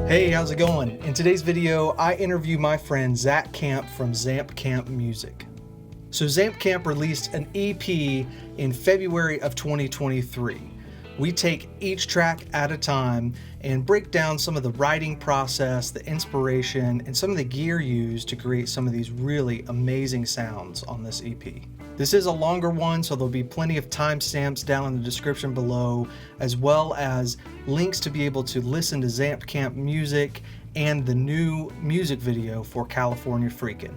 Hey, how's it going? In today's video, I interview my friend Zack Cramp from ZAMPKAMP Music. So ZAMPKAMP released an EP in February of 2023. We take each track at a time and break down some of the writing process, the inspiration, and some of the gear used to create some of these really amazing sounds on this EP. This is a longer one, so there'll be plenty of timestamps down in the description below, as well as links to be able to listen to ZAMPKAMP music and the new music video for California Freakin.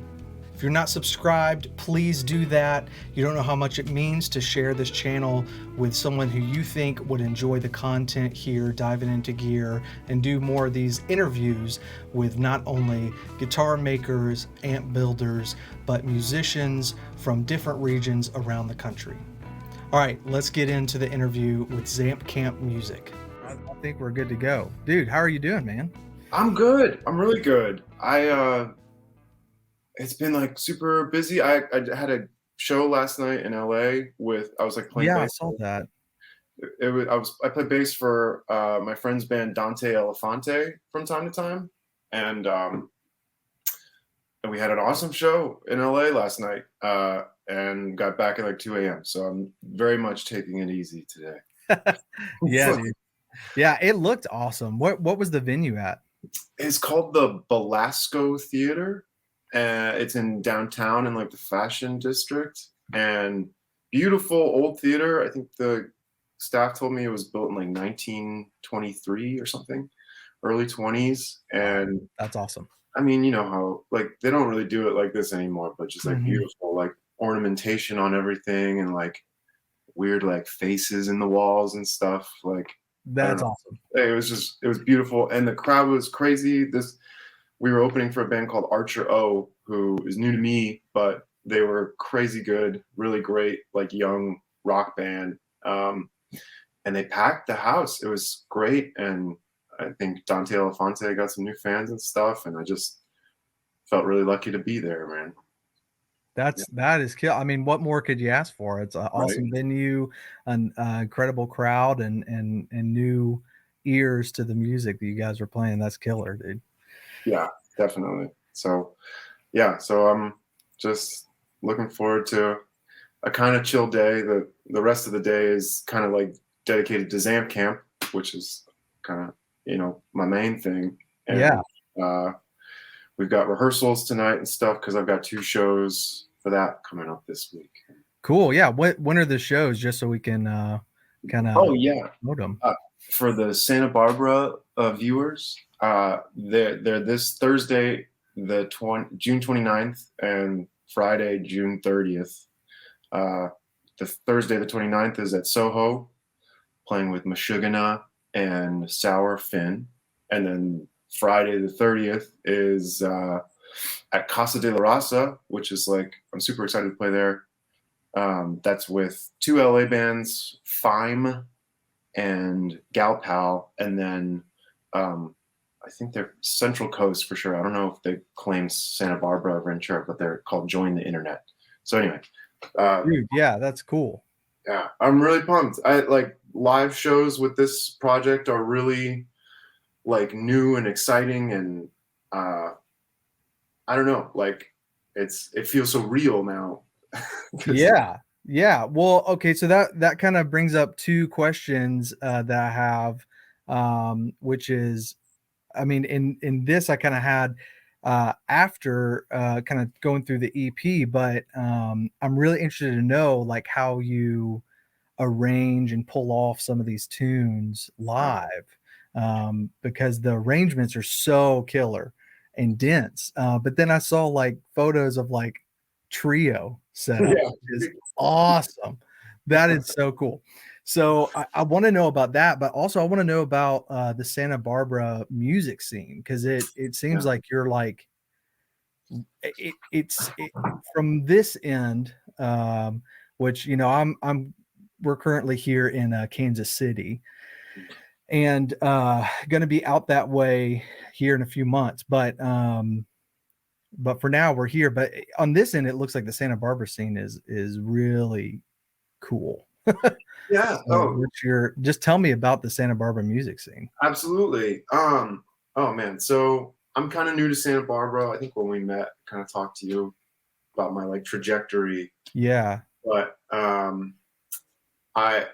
If you're not subscribed, please do that. You don't know how much it means to share this channel with someone who you think would enjoy the content here, diving into gear, and do more of these interviews with not only guitar makers, amp builders, but musicians from different regions around the country. All right, let's get into the interview with ZAMPKAMP Music. I think we're good to go. Dude, how are you doing, man? I'm good. I'm really good. It's been like super busy. I had a show last night in LA with, I was like playing bass. I saw that. I play bass for my friend's band Dante Elefante from time to time, and we had an awesome show in LA last night, and got back at like 2 a.m. So I'm very much taking it easy today. Yeah, dude. Yeah, it looked awesome. What was the venue at? It's called the Belasco Theater. It's in downtown in like the Fashion District, and beautiful old theater. I think the staff told me it was built in like 1923 or something, early 20s. And that's awesome. I mean, you know how like they don't really do it like this anymore, but just like beautiful like ornamentation on everything and like weird like faces in the walls and stuff. Like that's awesome. It was beautiful, and the crowd was crazy. We were opening for a band called Archer O, who is new to me, but they were crazy good, really great, like young rock band. And they packed the house. It was great. And I think Dante Elefante got some new fans and stuff. And I just felt really lucky to be there, man. That is kill. I mean, what more could you ask for? It's an awesome venue, an incredible crowd, and new ears to the music that you guys are playing. That's killer, dude. Yeah, definitely. So yeah, so I'm just looking forward to a kind of chill day. The rest of the day is kind of like dedicated to ZAMPKAMP, which is kind of, you know, my main thing. And yeah, we've got rehearsals tonight and stuff because I've got 2 shows for that coming up this week. Cool. Yeah. When are the shows, just so we can kind of note them? For the Santa Barbara viewers, they're this Thursday, June 29th, and Friday, June 30th. The Thursday, the 29th, is at Soho, playing with Meshuggah and Sour Finn. And then Friday, the 30th, is at Casa de la Raza, which is like, I'm super excited to play there. That's with 2 LA bands, Fime and Gal Pal, and then I think they're Central Coast for sure. I don't know if they claim Santa Barbara or Ventura, but they're called Join the Internet. So anyway, dude, yeah, that's cool. Yeah, I'm really pumped. I like live shows with this project are really like new and exciting, and I don't know, like it feels so real now. Yeah. Well, okay, so that kind of brings up 2 questions that I have, which is, I mean, in this I kind of had after kind of going through the EP, but I'm really interested to know like how you arrange and pull off some of these tunes live, because the arrangements are so killer and dense. But then I saw like photos of like trio setup, which is awesome. That is so cool. So I want to know about that, but also I want to know about the Santa Barbara music scene, because it seems like you're like it's from this end, which, you know, we're currently here in Kansas City, and going to be out that way here in a few months, but for now we're here. But on this end, it looks like the Santa Barbara scene is really cool. Yeah. So just tell me about the Santa Barbara music scene. Absolutely. Oh man, so I'm kind of new to Santa Barbara. I think when we met, kind of talked to you about my like trajectory. Yeah. But I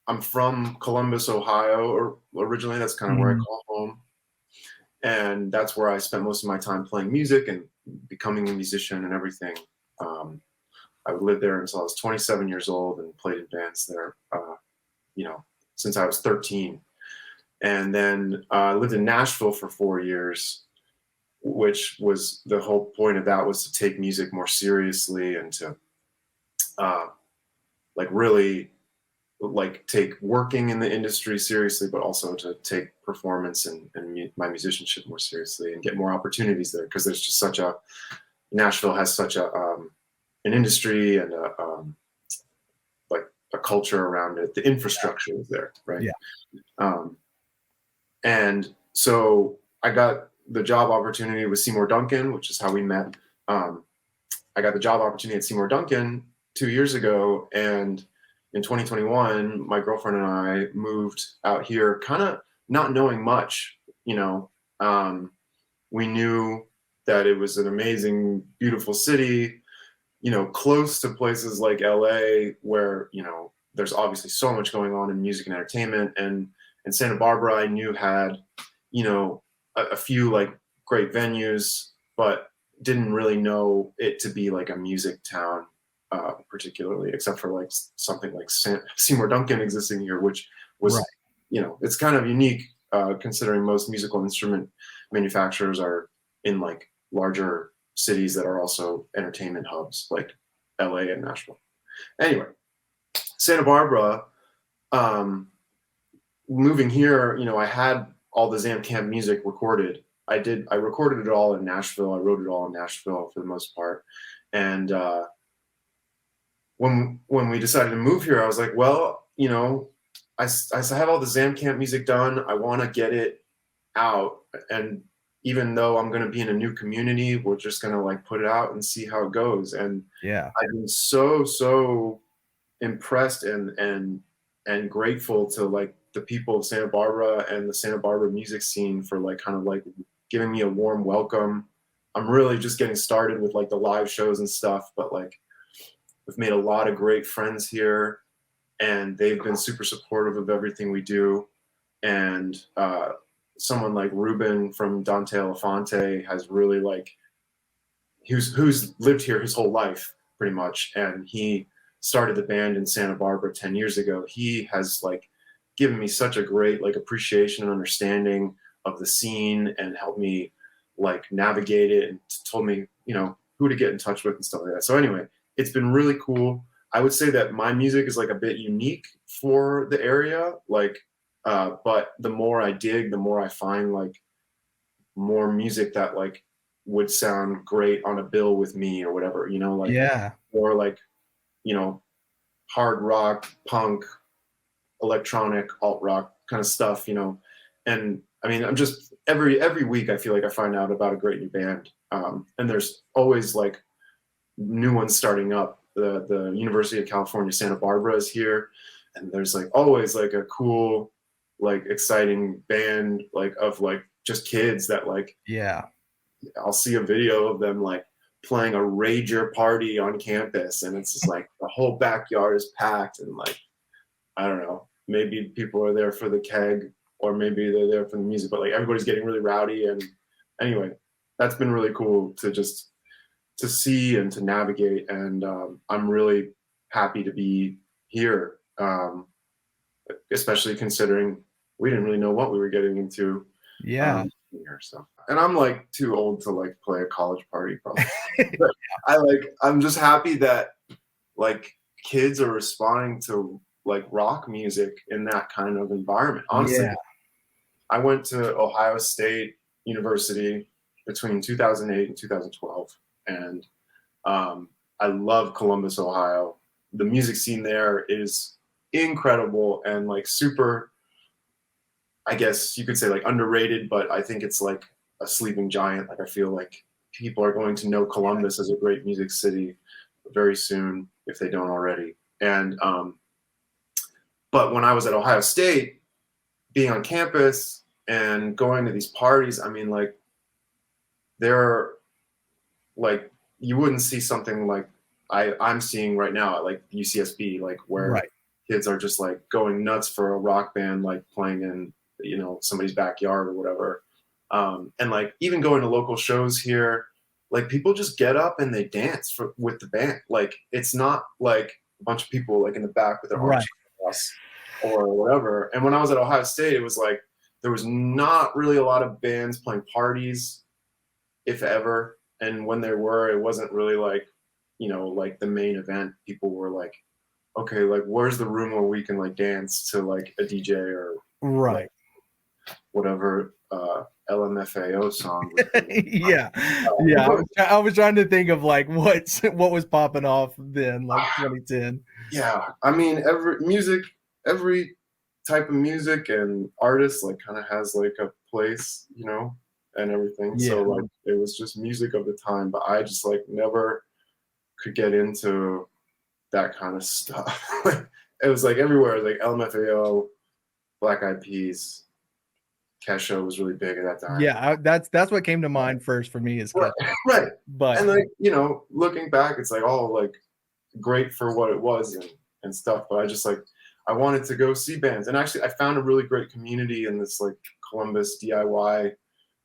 I'm from Columbus, Ohio, or originally that's kind of where I Mhm. call home, and that's where I spent most of my time playing music and becoming a musician and everything. Um, I lived there until I was 27 years old and played in bands there, you know, since I was 13. And then I lived in Nashville for 4 years, which was the whole point of that was to take music more seriously and to uh, like really like take working in the industry seriously, but also to take performance and my musicianship more seriously and get more opportunities there because there's just such a Nashville has such a an industry and like a culture around it. The infrastructure is there, right? Yeah. Um, and so I got the job opportunity with Seymour Duncan, which is how we met. Um, I got the job opportunity at Seymour Duncan 2 years ago, and in 2021, my girlfriend and I moved out here, kind of not knowing much. You know, um, we knew that it was an amazing, beautiful city. You know, close to places like LA, where there's obviously so much going on in music and entertainment, and Santa Barbara, I knew had a few like great venues, but didn't really know it to be like a music town, particularly, except for like something like Seymour Duncan existing here, which Right. was, it's kind of unique considering most musical instrument manufacturers are in like larger cities that are also entertainment hubs like LA and Nashville. Anyway, Santa Barbara, um, moving here, I had all the ZAMPKAMP music recorded. I recorded it all in Nashville. I wrote it all in Nashville for the most part. And when we decided to move here, I was like, well, I have all the ZAMPKAMP music done. I want to get it out. And even though I'm going to be in a new community, we're just going to like put it out and see how it goes. And Yeah. I've been so impressed and grateful to like the people of Santa Barbara and the Santa Barbara music scene for like kind of like giving me a warm welcome. I'm really just getting started with like the live shows and stuff, but like we've made a lot of great friends here and they've been super supportive of everything we do. And someone like Ruben from Dante Elefante has really like who's lived here his whole life pretty much, and he started the band in Santa Barbara 10 years ago. He has like given me such a great like appreciation and understanding of the scene and helped me like navigate it and told me who to get in touch with and stuff like that. So anyway, it's been really cool. I would say that my music is like a bit unique for the area, like but the more I dig, the more I find like more music that like would sound great on a bill with me or whatever, like, Yeah. or like, you know, hard rock, punk, electronic, alt rock kind of stuff, And I mean, I'm just every week I feel like I find out about a great new band. And there's always like new ones starting up. The University of California, Santa Barbara is here, and there's like always like a cool, like exciting band like of like just kids that like Yeah. I'll see a video of them like playing a rager party on campus, and it's just like the whole backyard is packed, and like I don't know, maybe people are there for the keg, or maybe they're there for the music, but like everybody's getting really rowdy. And anyway, that's been really cool to see and to navigate, and I'm really happy to be here, especially considering we didn't really know what we were getting into. Yeah. Here, so, and I'm like too old to like play a college party probably. But I'm just happy that like kids are responding to like rock music in that kind of environment. Honestly, Yeah. I went to Ohio State University between 2008 and 2012, and I love Columbus, Ohio. The music scene there is incredible and like super, I guess you could say like underrated, but I think it's like a sleeping giant. Like I feel like people are going to know Columbus as a great music city very soon if they don't already. And but when I was at Ohio State, being on campus, and going to these parties. I mean, like, they're like, you wouldn't see something like I'm seeing right now at like UCSB, like where Right. kids are just like going nuts for a rock band, like playing in, you know, somebody's backyard or whatever. And like even going to local shows here, like people just get up and they dance with the band. Like it's not like a bunch of people like in the back with their arms Right. crossed or whatever. And when I was at Ohio State, it was like there was not really a lot of bands playing parties, if ever. And when there were, it wasn't really like, you know, like the main event. People were like, okay, like where's the room where we can like dance to like a DJ or like Right. whatever LMFAO song. Yeah. Yeah. I was trying to think of like what was popping off then, like 2010. Yeah, I mean, every type of music and artist like kind of has like a place, you know, and everything. Yeah. So like it was just music of the time, but I just like never could get into that kind of stuff. It was like everywhere, like LMFAO, Black Eyed Peas, Kesha was really big at that time. Yeah, that's what came to mind first for me is Right, Kesha. right. But And like, you know, looking back, it's like all like great for what it was and stuff. But I just like I wanted to go see bands. And actually I found a really great community in this like Columbus DIY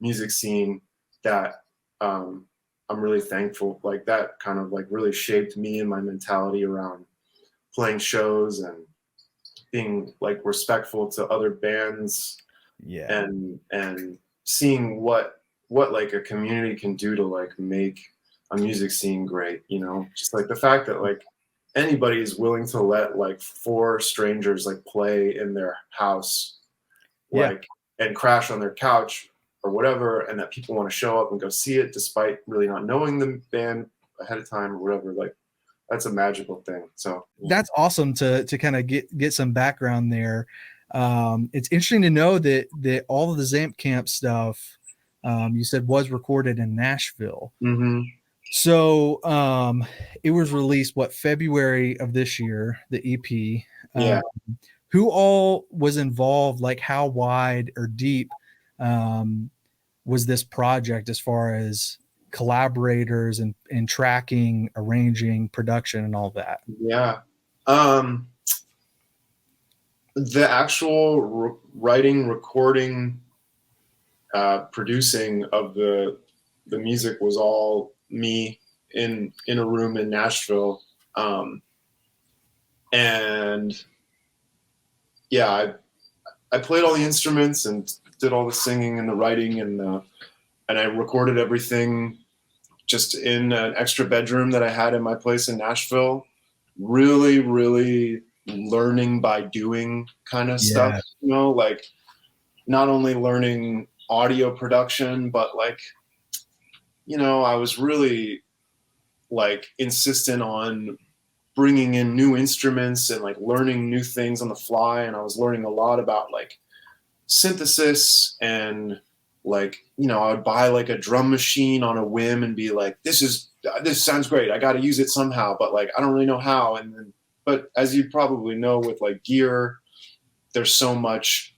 music scene that I'm really thankful. Like that kind of like really shaped me and my mentality around playing shows and being like respectful to other bands yeah. and seeing what like a community can do to like make a music scene great, you know, just like the fact that like anybody is willing to let like four strangers like play in their house, Yeah. like and crash on their couch or whatever, and that people want to show up and go see it despite really not knowing the band ahead of time or whatever, like that's a magical thing. So That's awesome to kind of get some background there. It's interesting to know that all of the ZAMPKAMP stuff you said was recorded in Nashville. mm-hmm. So it was released February of this year, the EP. Yeah. Who all was involved? Like how wide or deep was this project as far as collaborators and tracking, arranging, production, and all that? Yeah. The actual writing, recording, producing of the music was all me in a room in Nashville. And yeah, I played all the instruments and did all the singing and the writing and I recorded everything just in an extra bedroom that I had in my place in Nashville. Really, really learning by doing kind of stuff, you know, like not only learning audio production, but like, you know, I was really like insistent on bringing in new instruments and like learning new things on the fly. And I was learning a lot about like synthesis and like, you know, I would buy like a drum machine on a whim and be like, this sounds great. I got to use it somehow, but like, I don't really know how. And then, but as you probably know with like gear, there's so much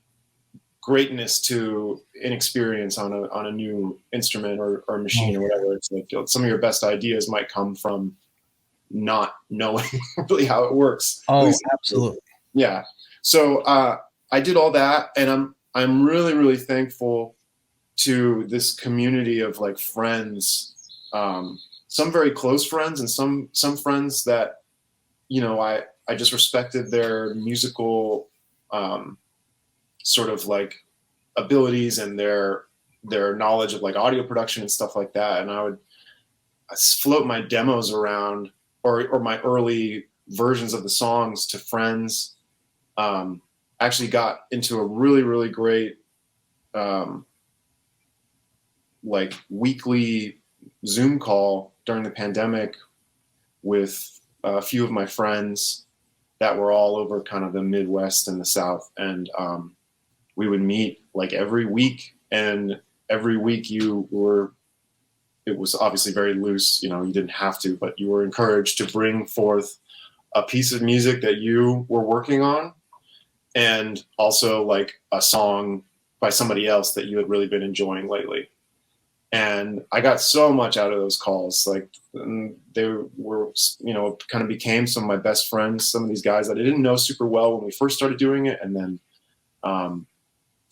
greatness to inexperience on a new instrument or machine or whatever. It's like some of your best ideas might come from not knowing really how it works. Oh, absolutely. Yeah. So I did all that, and I'm really, really thankful to this community of like friends, some very close friends and some friends that, you know, I just respected their musical sort of like abilities and their knowledge of like audio production and stuff like that. And I float my demos around or my early versions of the songs to friends. Actually got into a really, really great like weekly Zoom call during the pandemic with a few of my friends that were all over kind of the Midwest and the South. And we would meet like every week, and every week it was obviously very loose, you know, you didn't have to, but you were encouraged to bring forth a piece of music that you were working on, and also like a song by somebody else that you had really been enjoying lately. And I got so much out of those calls. Like they were, you know, kind of became some of my best friends, some of these guys that I didn't know super well when we first started doing it. And then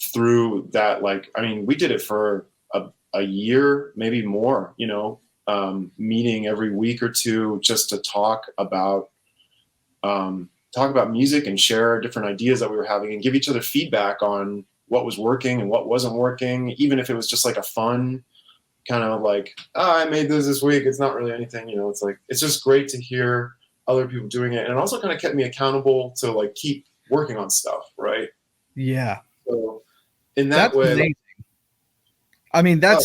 through that, like, I mean, we did it for a year, maybe more, you know, meeting every week or two just to talk about music and share different ideas that we were having and give each other feedback on what was working and what wasn't working, even if it was just like a fun kind of like, oh, I made this week. It's not really anything, you know, it's like, it's just great to hear other people doing it. And it also kind of kept me accountable to like keep working on stuff. Right. Yeah. So in that way, amazing. I mean, that,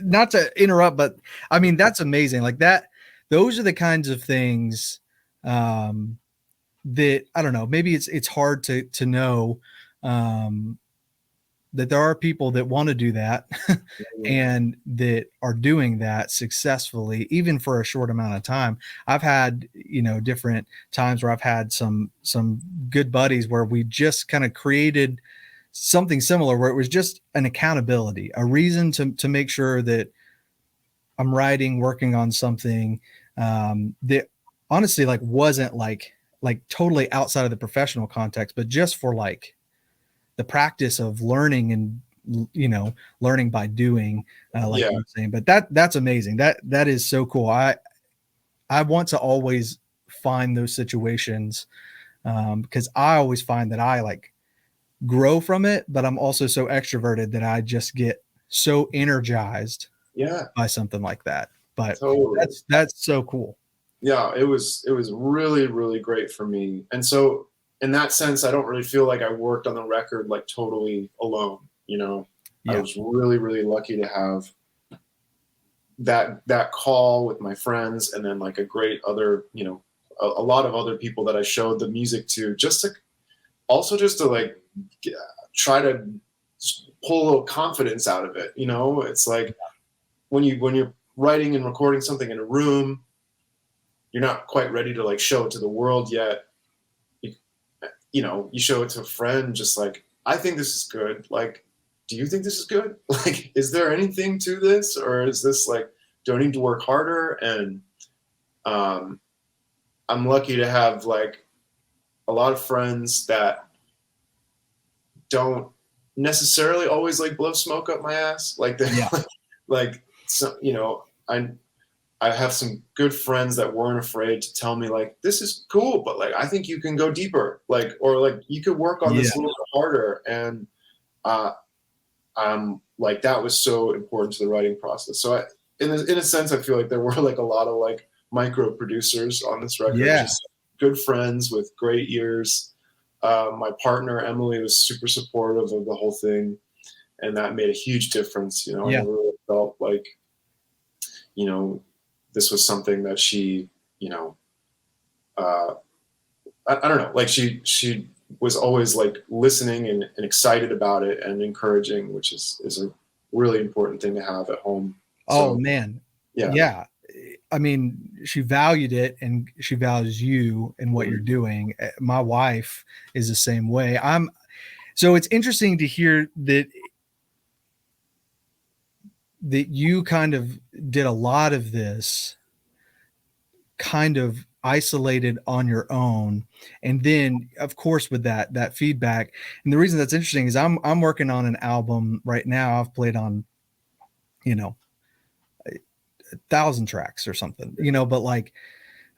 not to interrupt, but I mean, that's amazing. Like that, those are the kinds of things, that I don't know, maybe it's hard to know, that there are people that want to do that and that are doing that successfully, even for a short amount of time. I've had, you know, different times where I've had some good buddies where we just kind of created something similar, where it was just an accountability, a reason to make sure that I'm working on something, that honestly like wasn't like totally outside of the professional context, but just for like the practice of learning and, you know, learning by doing, like you were saying. But that's amazing. That is so cool. I want to always find those situations, because I always find that I like grow from it, but I'm also so extroverted that I just get so energized by something like that. But totally. That's so cool. Yeah, it was really, really great for me. And so in that sense, I don't really feel like I worked on the record like totally alone, you know. I was really, really lucky to have that call with my friends, and then like a great other, you know, a lot of other people that I showed the music to, just to like try to pull a little confidence out of it, you know. It's like when you're writing and recording something in a room, you're not quite ready to like show it to the world yet. You know, you show it to a friend, just like, I think this is good. Like, do you think this is good? Like, is there anything to this, or is this like, do I need to work harder? And I'm lucky to have like a lot of friends that don't necessarily always like blow smoke up my ass. Like like so, you know, I have some good friends that weren't afraid to tell me like, this is cool, but like, I think you can go deeper, like, or like you could work on this a little bit harder. And like, that was so important to the writing process. So in a sense, I feel like there were like a lot of like micro producers on this record, just good friends with great ears. My partner, Emily, was super supportive of the whole thing. And that made a huge difference. You know, I really felt like, you know, this was something that she, you know, I don't know, like she was always like listening and excited about it and encouraging, which is a really important thing to have at home. Oh man. Yeah. I mean, she valued it, and she values you and what you're doing. My wife is the same way. So it's interesting to hear that you kind of did a lot of this kind of isolated on your own, and then of course with that feedback. And the reason that's interesting is I'm working on an album right now. I've played on, you know, 1,000 tracks or something, you know, but like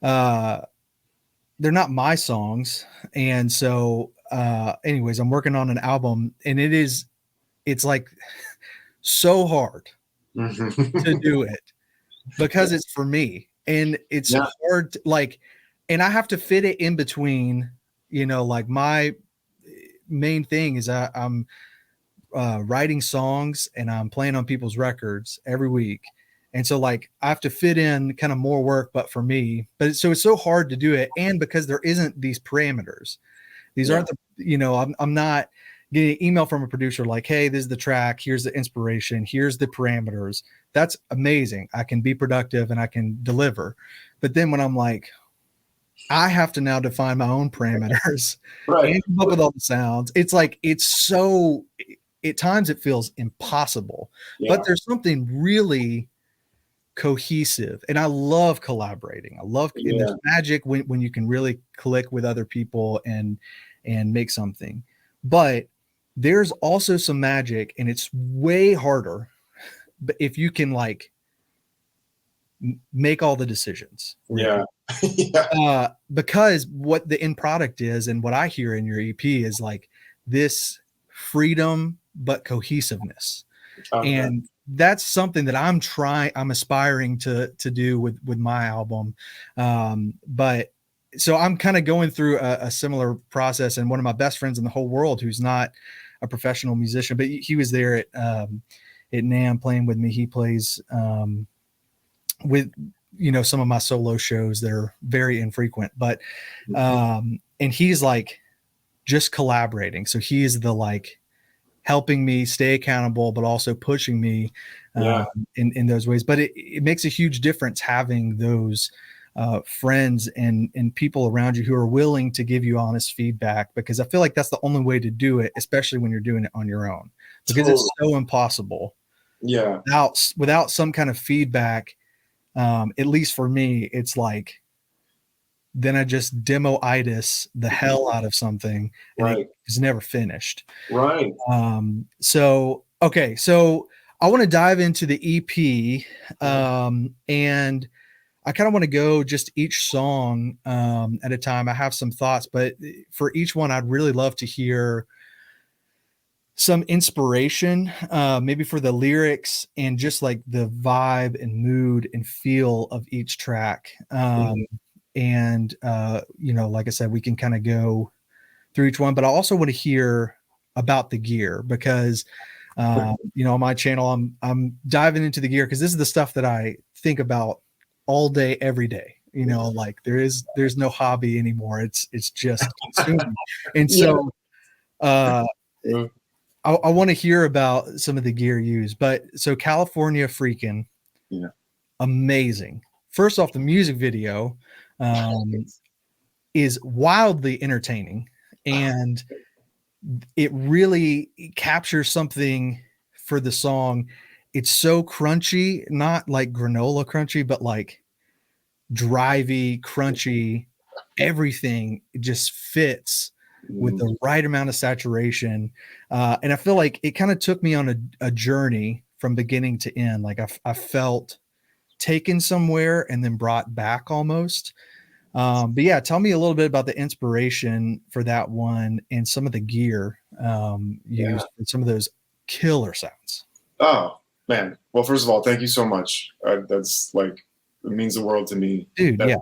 they're not my songs. And so anyways, I'm working on an album, and it's like so hard to do it because it's for me, and it's hard to, like, and I have to fit it in between, you know, like my main thing is I'm writing songs and I'm playing on people's records every week. And so like I have to fit in kind of more work, but for me, so it's so hard to do it. And because there isn't these parameters, these aren't the, you know, I'm not getting an email from a producer like, hey, this is the track, here's the inspiration, here's the parameters. That's amazing. I can be productive and I can deliver. But then when I'm like, I have to now define my own parameters and come up with all the sounds. It's like, it's so at times it feels impossible, but Yeah. there's something really cohesive, and I love collaborating. And there's Yeah. magic when you can really click with other people and make something. But there's also some magic, and it's way harder, but if you can like make all the decisions, really. Yeah. Yeah. Because what the end product is, and what I hear in your EP is like this freedom but cohesiveness. Okay. And that's something that I'm aspiring to do with my album. But so I'm kind of going through a similar process, and one of my best friends in the whole world, who's not a professional musician, but he was there at NAMM playing with me. He plays with some of my solo shows that are very infrequent, but and he's like just collaborating. So he's the like helping me stay accountable, but also pushing me Yeah. in those ways. But it makes a huge difference having those friends and people around you who are willing to give you honest feedback, because I feel like that's the only way to do it, especially when you're doing it on your own, because Totally. it's so impossible Yeah. without some kind of feedback. At least for me, it's like, then I just demo-itis the hell out of something, and Right. it is never finished. Right. So I want to dive into the EP, and I kind of want to go just each song at a time. I have some thoughts, but for each one, I'd really love to hear some inspiration, maybe for the lyrics and just like the vibe and mood and feel of each track. And like I said, we can kind of go through each one, but I also want to hear about the gear, because on my channel, I'm diving into the gear, because this is the stuff that I think about all day, every day. Like there's no hobby anymore. It's just consuming. And so Yeah. I want to hear about some of the gear used. But so California Freakin', Yeah. amazing. First off, the music video is wildly entertaining, and it really captures something for the song. It's so crunchy, not like granola crunchy, but like drivey, crunchy. Everything just fits with the right amount of saturation. And I feel like it kind of took me on a journey from beginning to end. Like I felt taken somewhere and then brought back almost. But yeah, tell me a little bit about the inspiration for that one and some of the gear used for some of those killer sounds. Oh man. Well, first of all, thank you so much. That's like, it means the world to me. Dude, yeah.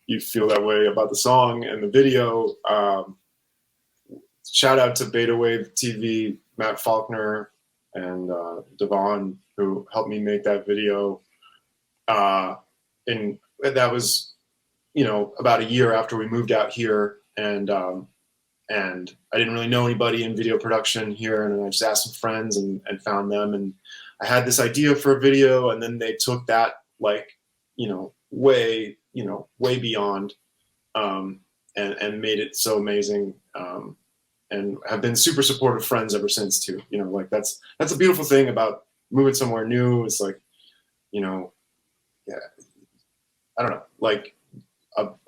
You feel that way about the song and the video. Shout out to Beta Wave TV, Matt Faulkner, and Devon, who helped me make that video. And that was, about a year after we moved out here, and I didn't really know anybody in video production here, and I just asked some friends and found them, and I had this idea for a video, and then they took that like, way beyond, and made it so amazing, and have been super supportive friends ever since too. Like that's a beautiful thing about moving somewhere new. It's like, yeah, I don't know, like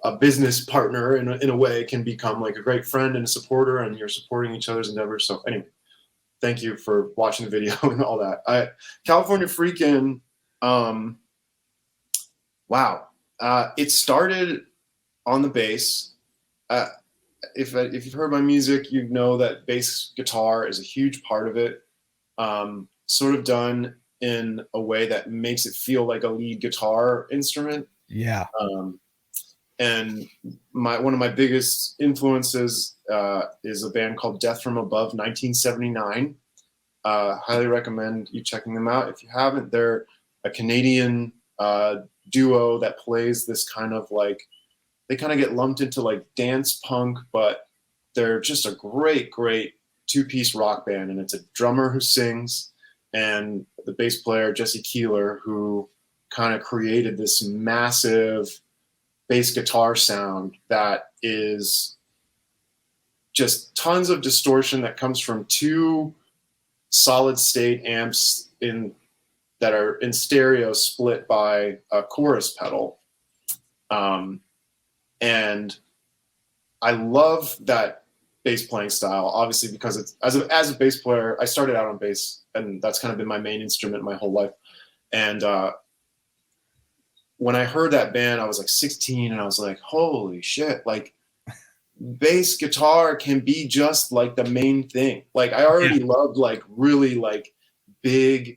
a business partner in a way can become like a great friend and a supporter, and you're supporting each other's endeavors. So anyway, thank you for watching the video and all that. California Freakin', wow. It started on the bass. If you've heard my music, you know that bass guitar is a huge part of it. Sort of done in a way that makes it feel like a lead guitar instrument. Yeah. And one of my biggest influences is a band called Death from Above 1979. Highly recommend you checking them out if you haven't. They're a Canadian duo that plays this kind of like, they kind of get lumped into like dance punk, but they're just a great two-piece rock band. And it's a drummer who sings and the bass player, Jesse Keeler, who kind of created this massive bass guitar sound that is just tons of distortion that comes from two solid state amps that are in stereo split by a chorus pedal. And I love that bass playing style, obviously, because it's as a bass player, I started out on bass, and that's kind of been my main instrument my whole life. And when I heard that band, I was like 16, and I was like, holy shit, like bass guitar can be just like the main thing. Like I already loved like really like big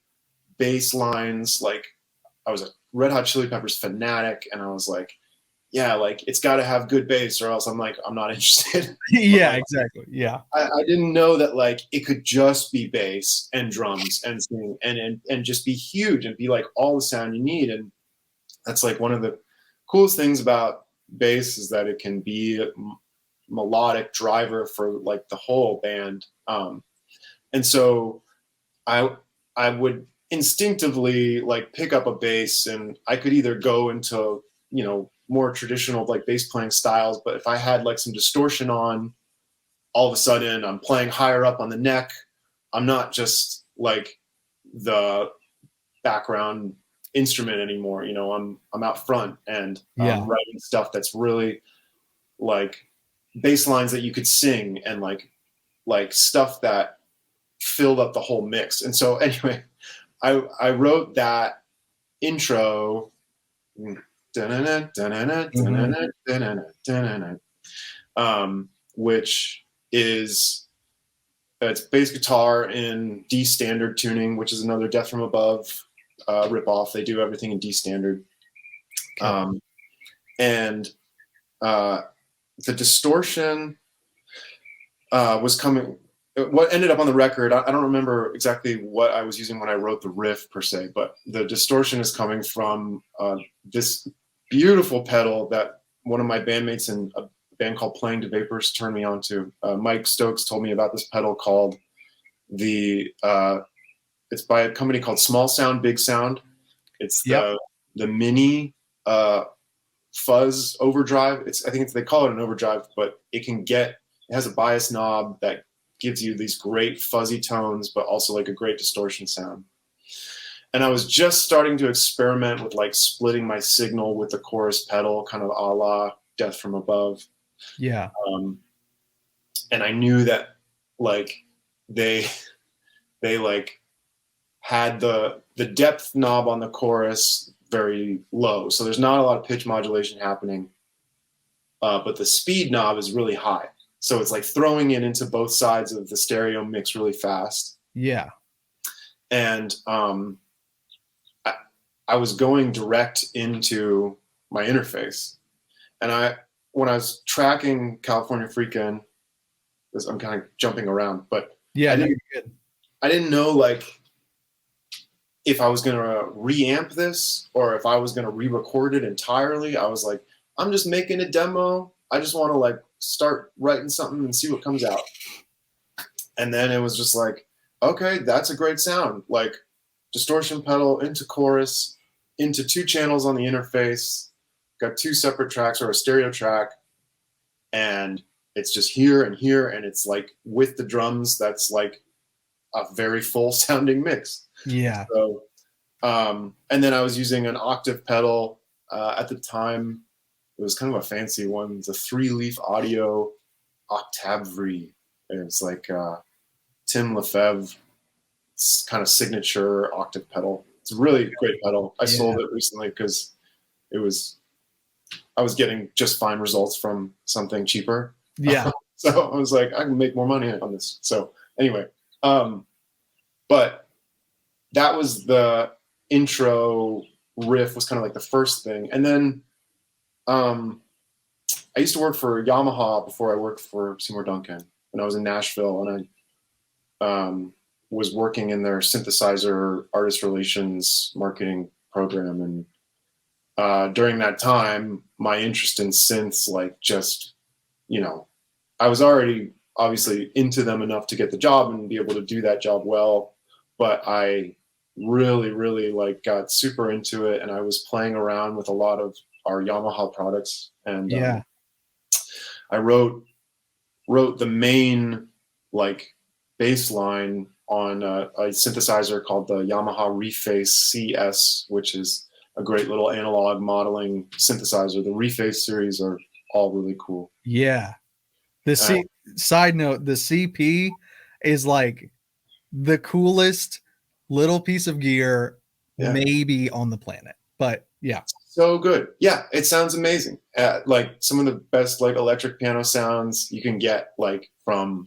bass lines. Like I was a Red Hot Chili Peppers fanatic, and I was like, yeah, like it's got to have good bass, or else I'm not interested. Yeah, exactly. Yeah. I didn't know that like it could just be bass and drums and singing and just be huge and be like all the sound you need. And that's like one of the coolest things about bass is that it can be a melodic driver for like the whole band. And so I would instinctively like pick up a bass, and I could either go into, you know, more traditional like bass playing styles, but if I had like some distortion on, all of a sudden I'm playing higher up on the neck. I'm not just like the background instrument anymore. You know, I'm out front, and writing stuff that's really like bass lines that you could sing, and like stuff that filled up the whole mix. And so anyway, I wrote that intro, which is it's bass guitar in D standard tuning, which is another Death from Above ripoff. They do everything in D standard. Okay. And the distortion was coming. What ended up on the record, I don't remember exactly what I was using when I wrote the riff per se, but the distortion is coming from this beautiful pedal that one of my bandmates in a band called Playing to Vapors turned me on to. Mike Stokes told me about this pedal called it's by a company called Small Sound Big Sound. It's the mini fuzz overdrive. They call it an overdrive, but it has a bias knob that gives you these great fuzzy tones, but also like a great distortion sound. And I was just starting to experiment with like splitting my signal with the chorus pedal, kind of a la Death from Above. Yeah. And I knew that like they like had the depth knob on the chorus very low. So there's not a lot of pitch modulation happening, but the speed knob is really high. So it's like throwing it into both sides of the stereo mix really fast. Yeah. And I was going direct into my interface. And when I was tracking California Freakin', I'm kind of jumping around, but yeah, I didn't know like if I was going to reamp this or if I was going to re-record it entirely. I was like, I'm just making a demo. I just want to like start writing something and see what comes out. And then it was just like, okay, that's a great sound. Like distortion pedal into chorus, into 2 channels on the interface, got 2 separate tracks or a stereo track. And it's just here and here. And it's like with the drums, that's like a very full sounding mix. Yeah. So, and then I was using an octave pedal at the time. It was kind of a fancy one. It's a 3-leaf audio Octavry. It's like Tim Lefebvre's kind of signature octave pedal. It's a really great pedal. I sold it recently because I was getting just fine results from something cheaper. Yeah. So I was like, I can make more money on this. So anyway, but that was the intro riff, was kind of like the first thing. And then I used to work for Yamaha before I worked for Seymour Duncan when I was in Nashville, and I was working in their synthesizer artist relations marketing program. And during that time, my interest in synths, like just, you know, I was already obviously into them enough to get the job and be able to do that job well, but I really, really like got super into it, and I was playing around with a lot of our Yamaha products, and I wrote the main like bass line on a synthesizer called the Yamaha Reface CS, which is a great little analog modeling synthesizer. The Reface series are all really cool. Yeah. Side note, the CP is like the coolest little piece of gear maybe on the planet. But yeah. So good. Yeah, it sounds amazing. Like some of the best like electric piano sounds you can get like from,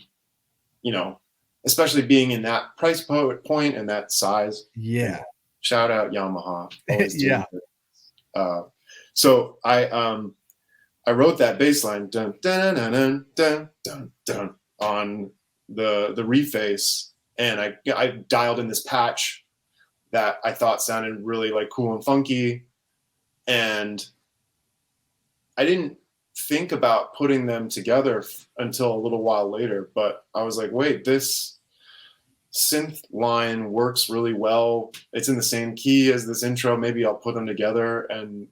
you know, especially being in that price point and that size. Yeah. And shout out Yamaha. Always Yeah. So I wrote that bass line dun, dun, dun, dun, dun, dun, dun, on the Reface, and I dialed in this patch that I thought sounded really like cool and funky, and I didn't think about putting them together until a little while later, but I was like, wait, this synth line works really well. It's in the same key as this intro. Maybe I'll put them together. And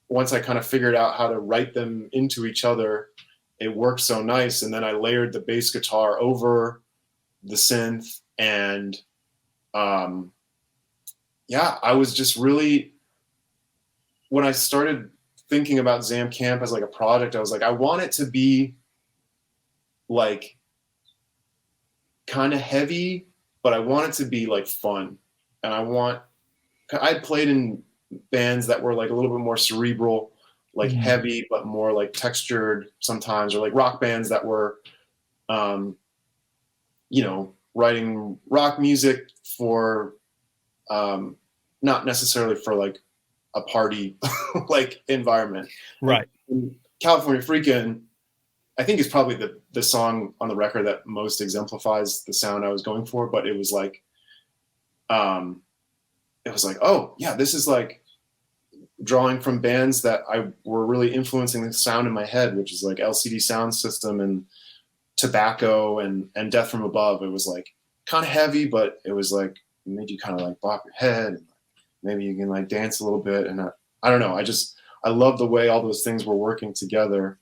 once I kind of figured out how to write them into each other, it worked so nice. And then I layered the bass guitar over the synth, and yeah, I was just really, when I started thinking about ZAMPKAMP as like a project, I was like, I want it to be like kind of heavy, but I want it to be like fun. And I played in bands that were like a little bit more cerebral, like heavy, but more like textured sometimes, or like rock bands that were, you know, writing rock music for, not necessarily for like a party like environment. Right. And California Freakin', I think is probably the song on the record that most exemplifies the sound I was going for, but it was like, oh yeah, this is like drawing from bands that were really influencing the sound in my head, which is like LCD Sound System and Tobacco and Death from Above. It was like kind of heavy, but it was like, it made you kind of like bop your head, and maybe you can like dance a little bit. And I don't know. I love the way all those things were working together.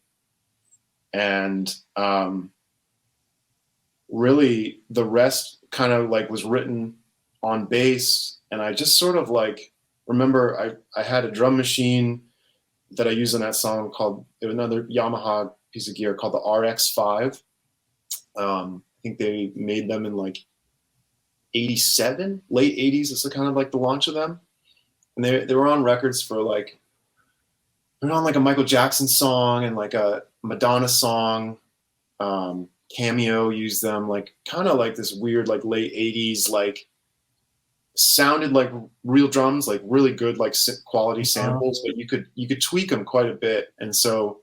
And really the rest kind of like was written on bass. And I just sort of like remember I had a drum machine that I used on that song called, it was another Yamaha piece of gear called the RX5. I think they made them in like 87, late 80s. It's kind of like the launch of them. And they were on records for like, they're on like a Michael Jackson song and like a Madonna song. Cameo used them, like kind of like this weird like late 80s, like sounded like real drums, like really good like quality samples, but you could tweak them quite a bit. And so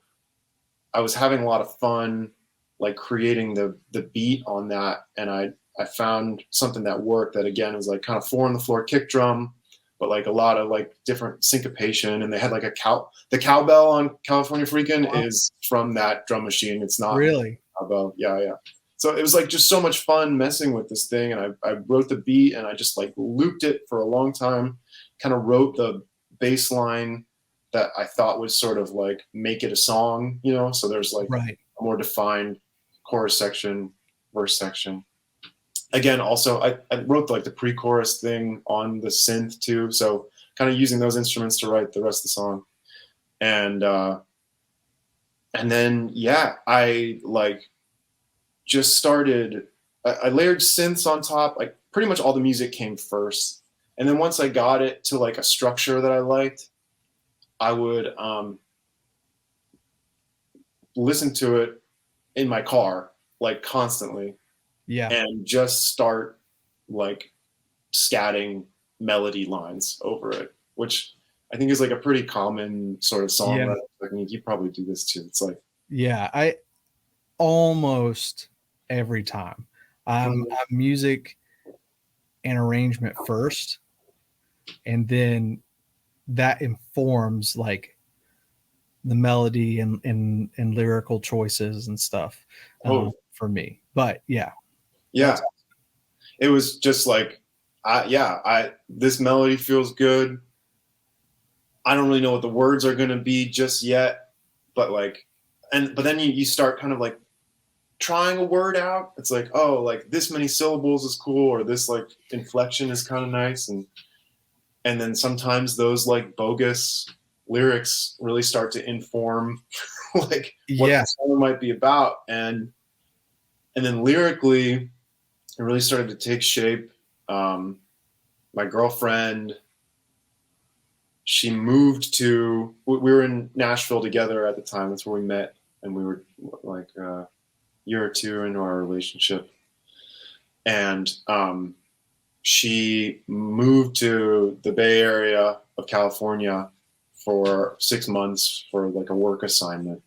I was having a lot of fun like creating the beat on that, and I found something that worked, that again was like kind of 4-on-the-floor kick drum, but like a lot of like different syncopation. And they had like the cowbell on California Freakin' is from that drum machine. It's not really cowbell. Yeah. So it was like just so much fun messing with this thing. And I wrote the beat, and I just like looped it for a long time, kind of wrote the bass line that I thought was sort of like make it a song, you know? So there's like a more defined chorus section, verse section. Again, also I wrote like the pre-chorus thing on the synth too. So kind of using those instruments to write the rest of the song. And then, yeah, I like just started, I layered synths on top. Like pretty much all the music came first. And then once I got it to like a structure that I liked, I would listen to it in my car, like constantly. Yeah. And just start like scatting melody lines over it, which I think is like a pretty common sort of songwriting technique. You probably do this too. It's like, yeah, I almost every time I'm music and arrangement first, and then that informs like the melody and lyrical choices and stuff for me. But yeah. It was just like, this melody feels good. I don't really know what the words are going to be just yet, but like, but then you start kind of like trying a word out. It's like, oh, like this many syllables is cool, or this like inflection is kind of nice, and then sometimes those like bogus lyrics really start to inform like what Yeah. the song might be about, and then lyrically it really started to take shape. My girlfriend, she moved to, we were in Nashville together at the time. That's where we met, and we were like a year or two into our relationship, and she moved to the Bay Area of California for 6 months for like a work assignment,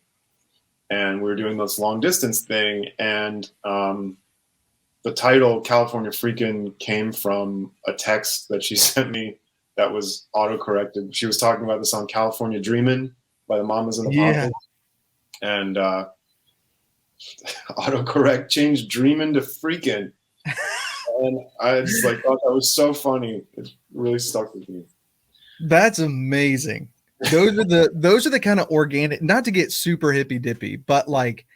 and we were doing this long distance thing, and the title California Freakin came from a text that she sent me that was auto-corrected. She was talking about the song California Dreamin' by the Mamas and the Yeah. Papas, and autocorrect changed Dreamin' to Freakin'. And I just like thought that was so funny. It really stuck with me. That's amazing. Those are the kind of organic, not to get super hippy dippy, but like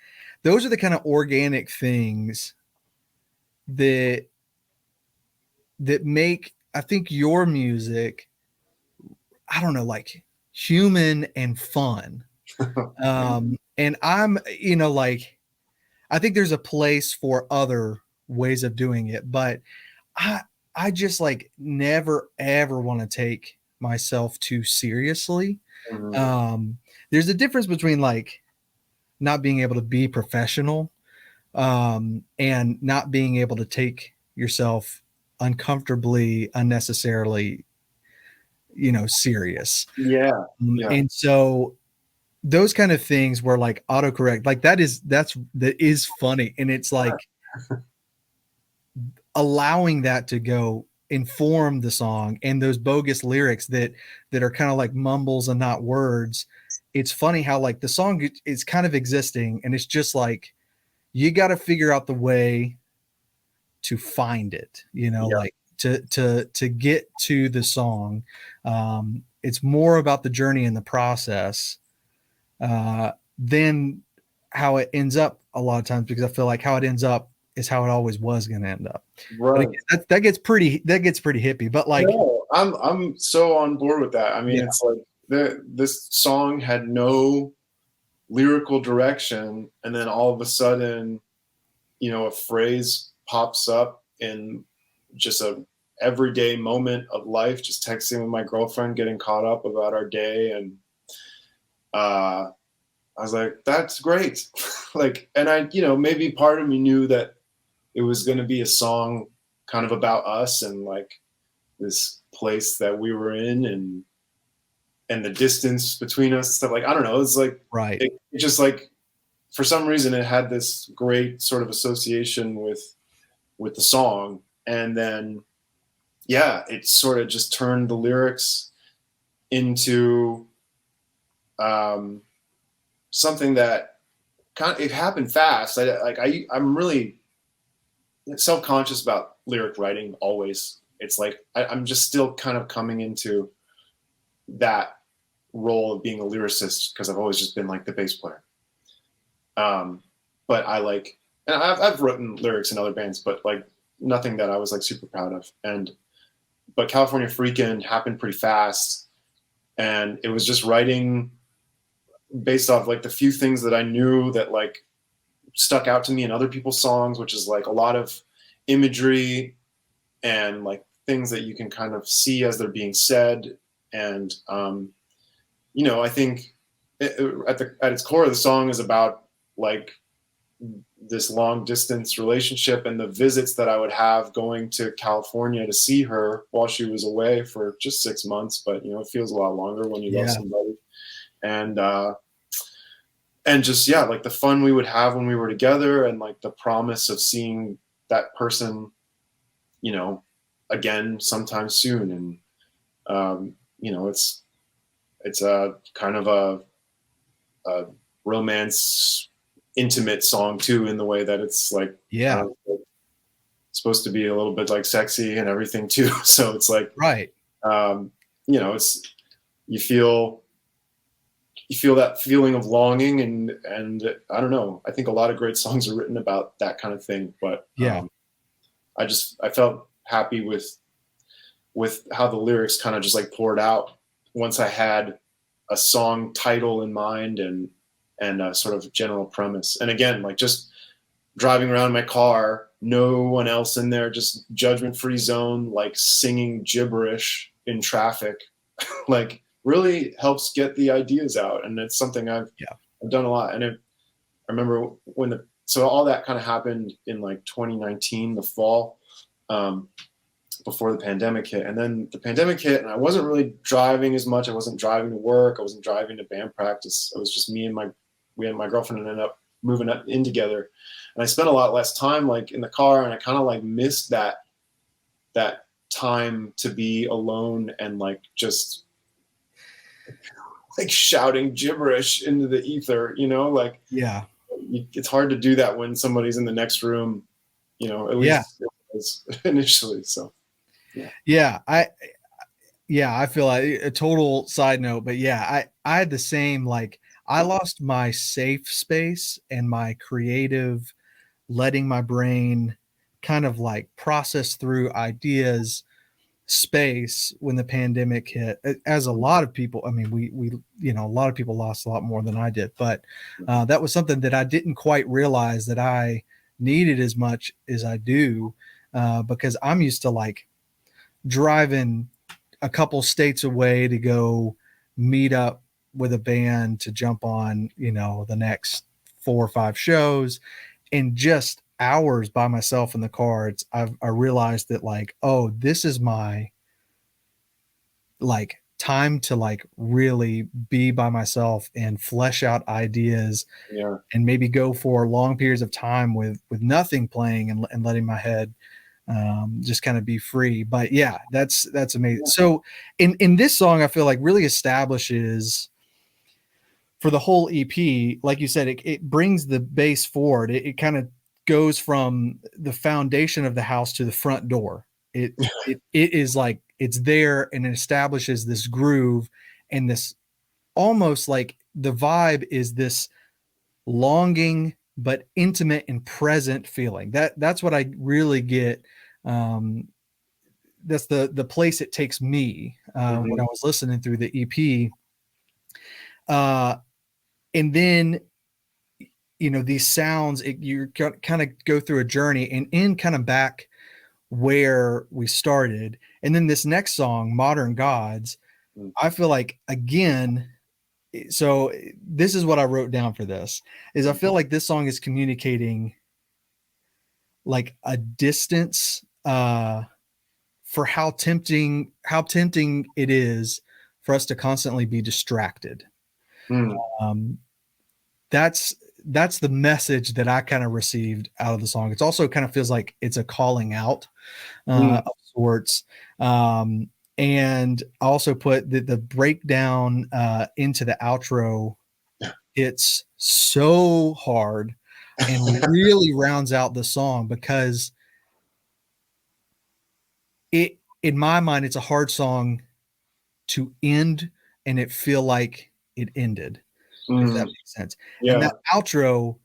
those are the kind of organic things that make, I think, your music, I don't know, like human and fun. And I'm, like, I think there's a place for other ways of doing it, but I I just like never ever want to take myself too seriously. Mhm. There's a difference between like not being able to be professional, and not being able to take yourself uncomfortably, unnecessarily, serious. Yeah, yeah, And so those kind of things where like autocorrect, like that is funny. And it's like allowing that to go inform the song, and those bogus lyrics that are kind of like mumbles and not words. It's funny how like the song is kind of existing, and it's just like you got to figure out the way to find it, yeah, like to get to the song. It's more about the journey and the process, than how it ends up a lot of times, because I feel like how it ends up is how it always was going to end up. But right. again, that gets pretty hippie. But like, No, I'm so on board with that. I mean, yeah, it's like this song had no lyrical direction, and then all of a sudden, a phrase pops up in just a everyday moment of life, just texting with my girlfriend, getting caught up about our day, and I was like, that's great. Like, and I, maybe part of me knew that it was going to be a song kind of about us and like this place that we were in, and the distance between us and stuff. Like, I don't know. It's like, right. it just like, for some reason it had this great sort of association with the song. And then, yeah, it sort of just turned the lyrics into something that it happened fast. I'm really self-conscious about lyric writing always. It's like I'm just still kind of coming into that role of being a lyricist, because I've always just been like the bass player. But I like, and I've written lyrics in other bands, but like nothing that I was like super proud of. But California Freakin' happened pretty fast, and it was just writing based off like the few things that I knew that like stuck out to me in other people's songs, which is like a lot of imagery and like things that you can kind of see as they're being said. And I think at its core, the song is about like this long distance relationship and the visits that I would have going to California to see her while she was away for just 6 months. But it feels a lot longer when you love Yeah. somebody. And just, yeah, like the fun we would have when we were together, and like the promise of seeing that person, again sometime soon. And it's a kind of a romance, intimate song too, in the way that it's like, Yeah. supposed to be a little bit like sexy and everything too. So it's like, Right. it's, you feel you feel that feeling of longing, and I don't know. I think a lot of great songs are written about that kind of thing. But Yeah. I felt happy with how the lyrics kind of just like poured out once I had a song title in mind and a sort of general premise. And again, like just driving around my car, no one else in there, just judgment-free zone, like singing gibberish in traffic, like really helps get the ideas out. And it's something I've done a lot. And I remember so all that kind of happened in like 2019, the fall, before the pandemic hit. And then the pandemic hit, and I wasn't really driving as much. I wasn't driving to work. I wasn't driving to band practice. It was just me and my girlfriend, and ended up moving in together. And I spent a lot less time like in the car, and I kind of like missed that time to be alone and like just like shouting gibberish into the ether, like it's hard to do that when somebody's in the next room, at least it was initially. So I feel like a total side note, but I had the same, like I lost my safe space and my creative, letting my brain kind of like process through ideas space when the pandemic hit. As a lot of people, I mean, we a lot of people lost a lot more than I did, but that was something that I didn't quite realize that I needed as much as I do, because I'm used to like driving a couple states away to go meet up with a band to jump on, the next 4 or 5 shows, and just hours by myself in the car. I realized that like, oh, this is my like time to like really be by myself and flesh out ideas, and maybe go for long periods of time with nothing playing and letting my head just kind of be free. But that's amazing. So in this song, I feel like really establishes for the whole EP, like you said, it brings the bass forward. It kind of goes from the foundation of the house to the front door. It is like it's there, and it establishes this groove, and this almost like the vibe is this longing but intimate and present feeling. That's what I really get. That's the place it takes me when I was listening through the EP. And then these sounds, you kind of go through a journey and in kind of back where we started. And then this next song, Modern Gods, I feel like, again, so this is what I wrote down for this, is I feel like this song is communicating like a distance for how tempting it is for us to constantly be distracted. That's the message that I kind of received out of the song. It's also kind of feels like it's a calling out of sorts. And I also put the breakdown into the outro. It's so hard and really rounds out the song, because in my mind, it's a hard song to end and it feel like it ended, if that makes sense. And that outro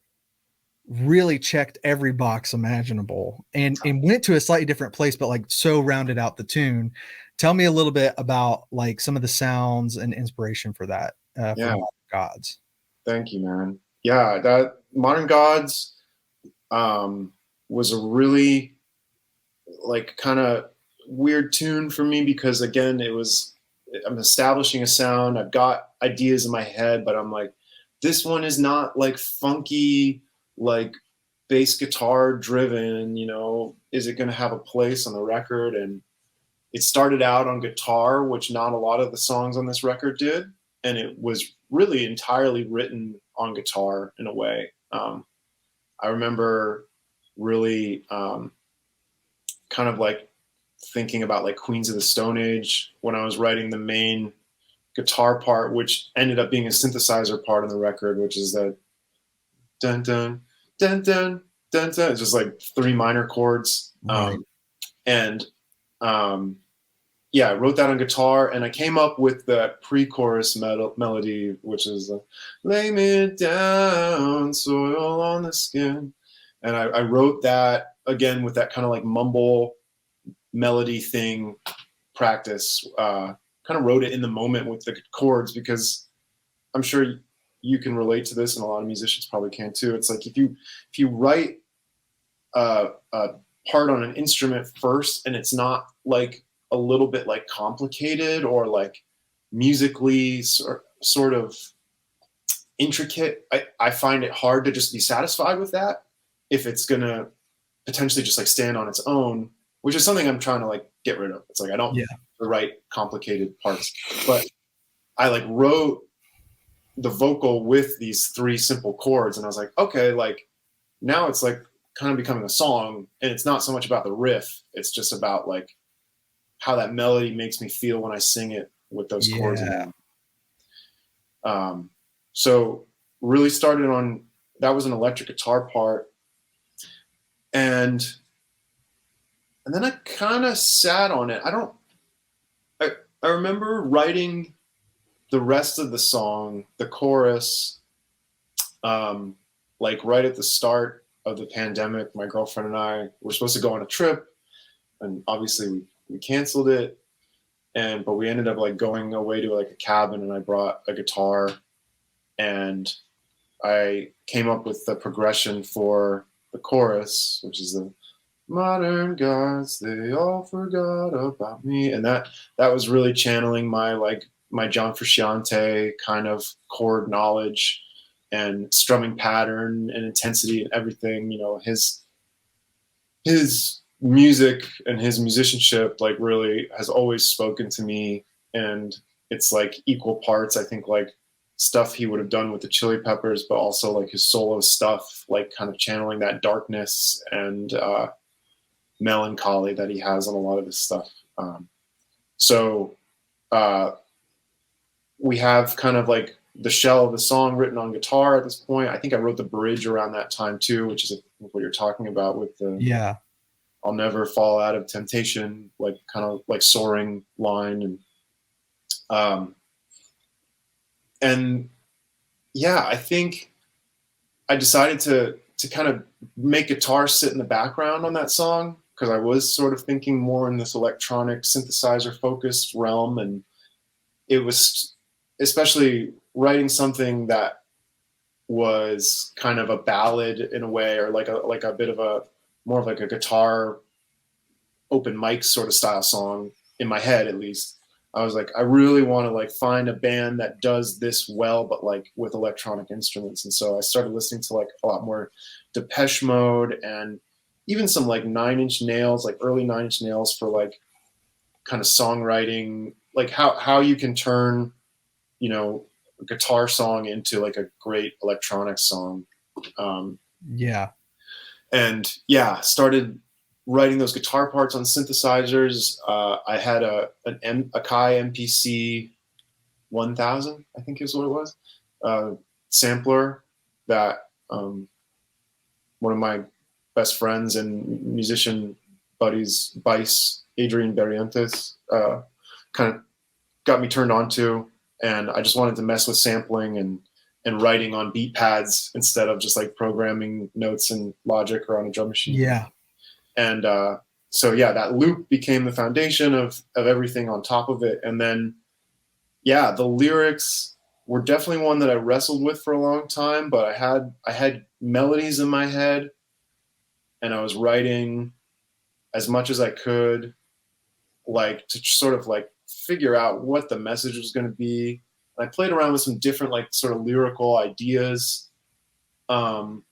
really checked every box imaginable and went to a slightly different place, but like so rounded out the tune. Tell me a little bit about like some of the sounds and inspiration for that. For Modern Gods. Thank you, man. Yeah, that Modern Gods was a really like kind of weird tune for me, because again, I'm establishing a sound. I've got ideas in my head, but I'm like, this one is not like funky, like bass guitar driven, is it going to have a place on the record? And it started out on guitar, which not a lot of the songs on this record did. And it was really entirely written on guitar in a way. I remember really kind of like thinking about like Queens of the Stone Age when I was writing the main guitar part, which ended up being a synthesizer part on the record, which is that dun dun dun dun dun dun. It's just like 3 minor chords, and yeah, I wrote that on guitar, and I came up with the pre-chorus melody, which is "Lay me down, soil on the skin," and I wrote that again with that kind of like mumble melody thing practice. Kind of wrote it in the moment with the chords, because I'm sure you can relate to this, and a lot of musicians probably can too. It's like if you write a part on an instrument first, and it's not like a little bit like complicated or like musically sort of intricate, I find it hard to just be satisfied with that if it's gonna potentially just like stand on its own, which is something I'm trying to like get rid of. It's like I don't Yeah. write complicated parts, but I like wrote the vocal with these 3 simple chords, and I was like, okay, like now it's like kind of becoming a song, and it's not so much about the riff, it's just about like how that melody makes me feel when I sing it with those chords. Yeah. So really started on that was an electric guitar part, and then I kind of sat on it. I remember writing the rest of the song, the chorus, like right at the start of the pandemic. My girlfriend and I were supposed to go on a trip, and obviously we canceled it. But we ended up like going away to like a cabin, and I brought a guitar, and I came up with the progression for the chorus, which is the modern gods, they all forgot about me. And that was really channeling my like my John Frusciante kind of chord knowledge and strumming pattern and intensity and everything. You know, his music and his musicianship like really has always spoken to me, and it's like equal parts, I think, like stuff he would have done with the Chili Peppers, but also like his solo stuff, like kind of channeling that darkness and melancholy that he has on a lot of his stuff. So we have kind of like the shell of the song written on guitar at this point. I think I wrote the bridge around that time too, which is what you're talking about with the Yeah. I'll never fall out of temptation, like kind of like soaring line. And yeah, I think I decided to kind of make guitar sit in the background on that song, because I was sort of thinking more in this electronic synthesizer focused realm. And it was especially writing something that was kind of a ballad in a way, or like a bit of a more of like a guitar open mic sort of style song in my head, at least. I was like, I really want to like find a band that does this well, but like with electronic instruments. And so I started listening to like a lot more Depeche Mode, and even some like Nine Inch Nails, like early Nine Inch Nails, for like kind of songwriting, like how you can turn, you know, a guitar song into like a great electronic song. Yeah. And yeah, started writing those guitar parts on synthesizers. I had a Kai MPC 1000, I think is what it was, sampler that one of my best friends and musician buddies, Bice, Adrian Barrientos, kind of got me turned on to. And I just wanted to mess with sampling and writing on beat pads instead of just like programming notes in Logic or on a drum machine. Yeah. And so yeah, that loop became the foundation of everything on top of it. And then yeah, the lyrics were definitely one that I wrestled with for a long time, but I had melodies in my head, and I was writing as much as I could, like to sort of like figure out what the message was going to be. And I played around with some different like sort of lyrical ideas, and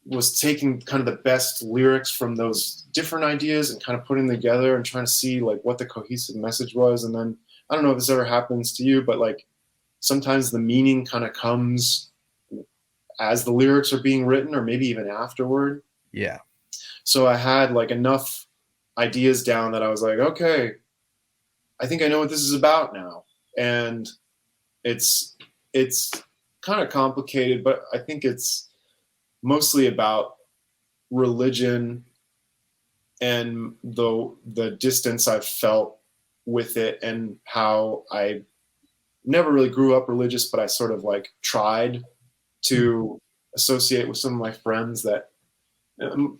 was taking kind of the best lyrics from those different ideas and kind of putting them together and trying to see like what the cohesive message was. And then I don't know if this ever happens to you, but like sometimes the meaning kind of comes as the lyrics are being written, or maybe even afterward. Yeah. So I had like enough ideas down that I was like, okay, I think I know what this is about now. And it's kind of complicated, but I think it's mostly about religion and the distance I've felt with it, and how I never really grew up religious, but I sort of like tried to associate with some of my friends that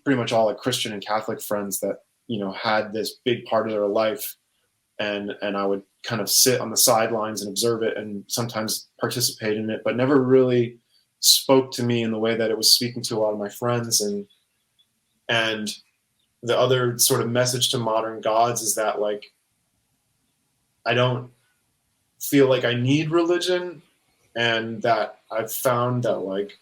pretty much all like Christian and Catholic friends that, you know, had this big part of their life, and I would kind of sit on the sidelines and observe it and sometimes participate in it, but never really spoke to me in the way that it was speaking to a lot of my friends. And the other sort of message to modern gods is that, like, I don't feel like I need religion, and that I've found that like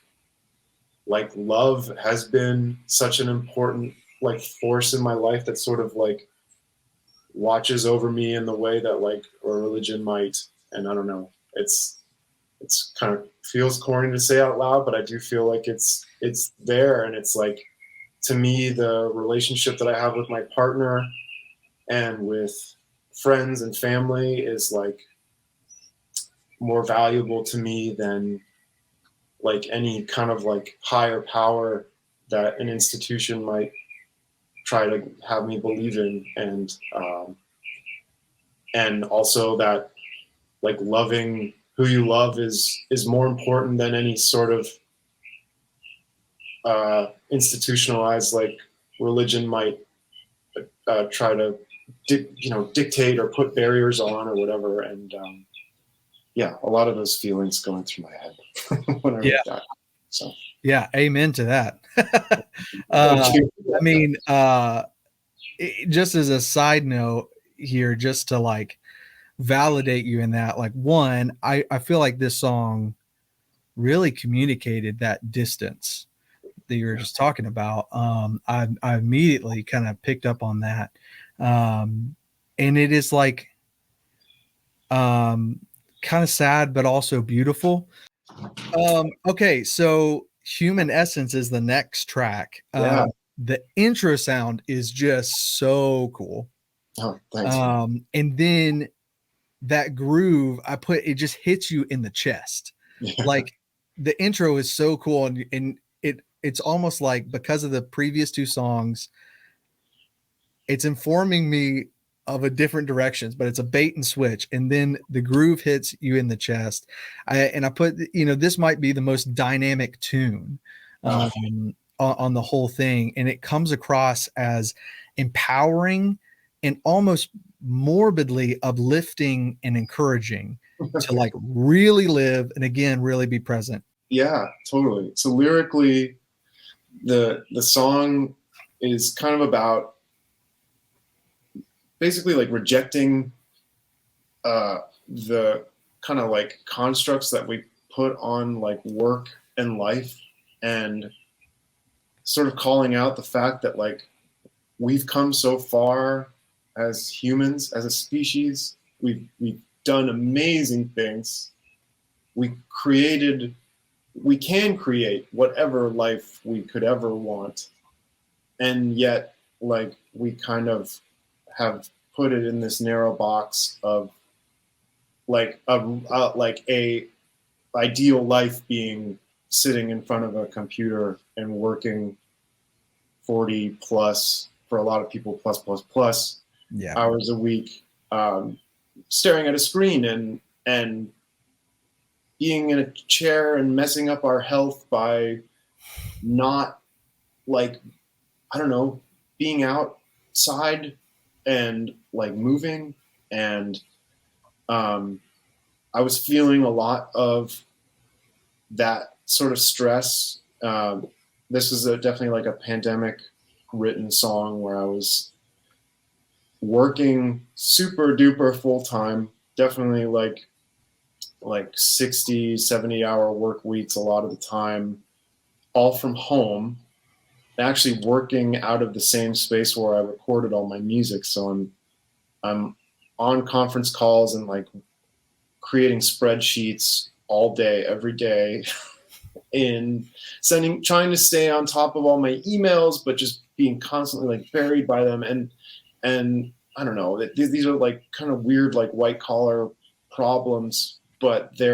love has been such an important like force in my life that sort of like watches over me in the way that like a religion might. And I don't know, it's kind of feels corny to say out loud, but I do feel like it's there. And it's like, to me, the relationship that I have with my partner and with friends and family is like more valuable to me than like any kind of like higher power that an institution might try to have me believe in. And also that like loving who you love is more important than any sort of institutionalized like religion might try to dictate or put barriers on or whatever. And yeah, a lot of those feelings going through my head when I read that. So yeah, amen to that. I mean, just as a side note here, just to like validate you in that, like, one, I feel like this song really communicated that distance that you were just talking about. I immediately kind of picked up on that. And it is like kind of sad, but also beautiful. Okay, so Human Essence is the next track. Yeah. The intro sound is just so cool. Oh, thanks. And then that groove, it just hits you in the chest. Yeah. Like the intro is so cool, and it's almost like, because of the previous two songs, it's informing me of a different directions, but it's a bait and switch. And then the groove hits you in the chest. I put, this might be the most dynamic tune on the whole thing. And it comes across as empowering and almost morbidly uplifting and encouraging to like really live, and again, really be present. Yeah, totally. So lyrically, the song is kind of about basically like rejecting the kind of like constructs that we put on like work and life, and sort of calling out the fact that like we've come so far as humans, as a species. We've done amazing things. We can create whatever life we could ever want, and yet like we kind of have put it in this narrow box of like a ideal life being sitting in front of a computer and working 40 plus, for a lot of people, plus hours a week, staring at a screen and being in a chair and messing up our health by not, like, I don't know, being outside and like moving. And I was feeling a lot of that sort of stress. This is definitely like a pandemic written song where I was working super duper full time, definitely like 60, 70 hour work weeks a lot of the time, all from home, actually working out of the same space where I recorded all my music. So I'm on conference calls and like creating spreadsheets all day, every day, and trying to stay on top of all my emails, but just being constantly like buried by them. And I don't know, these are like kind of weird, like white collar problems, but they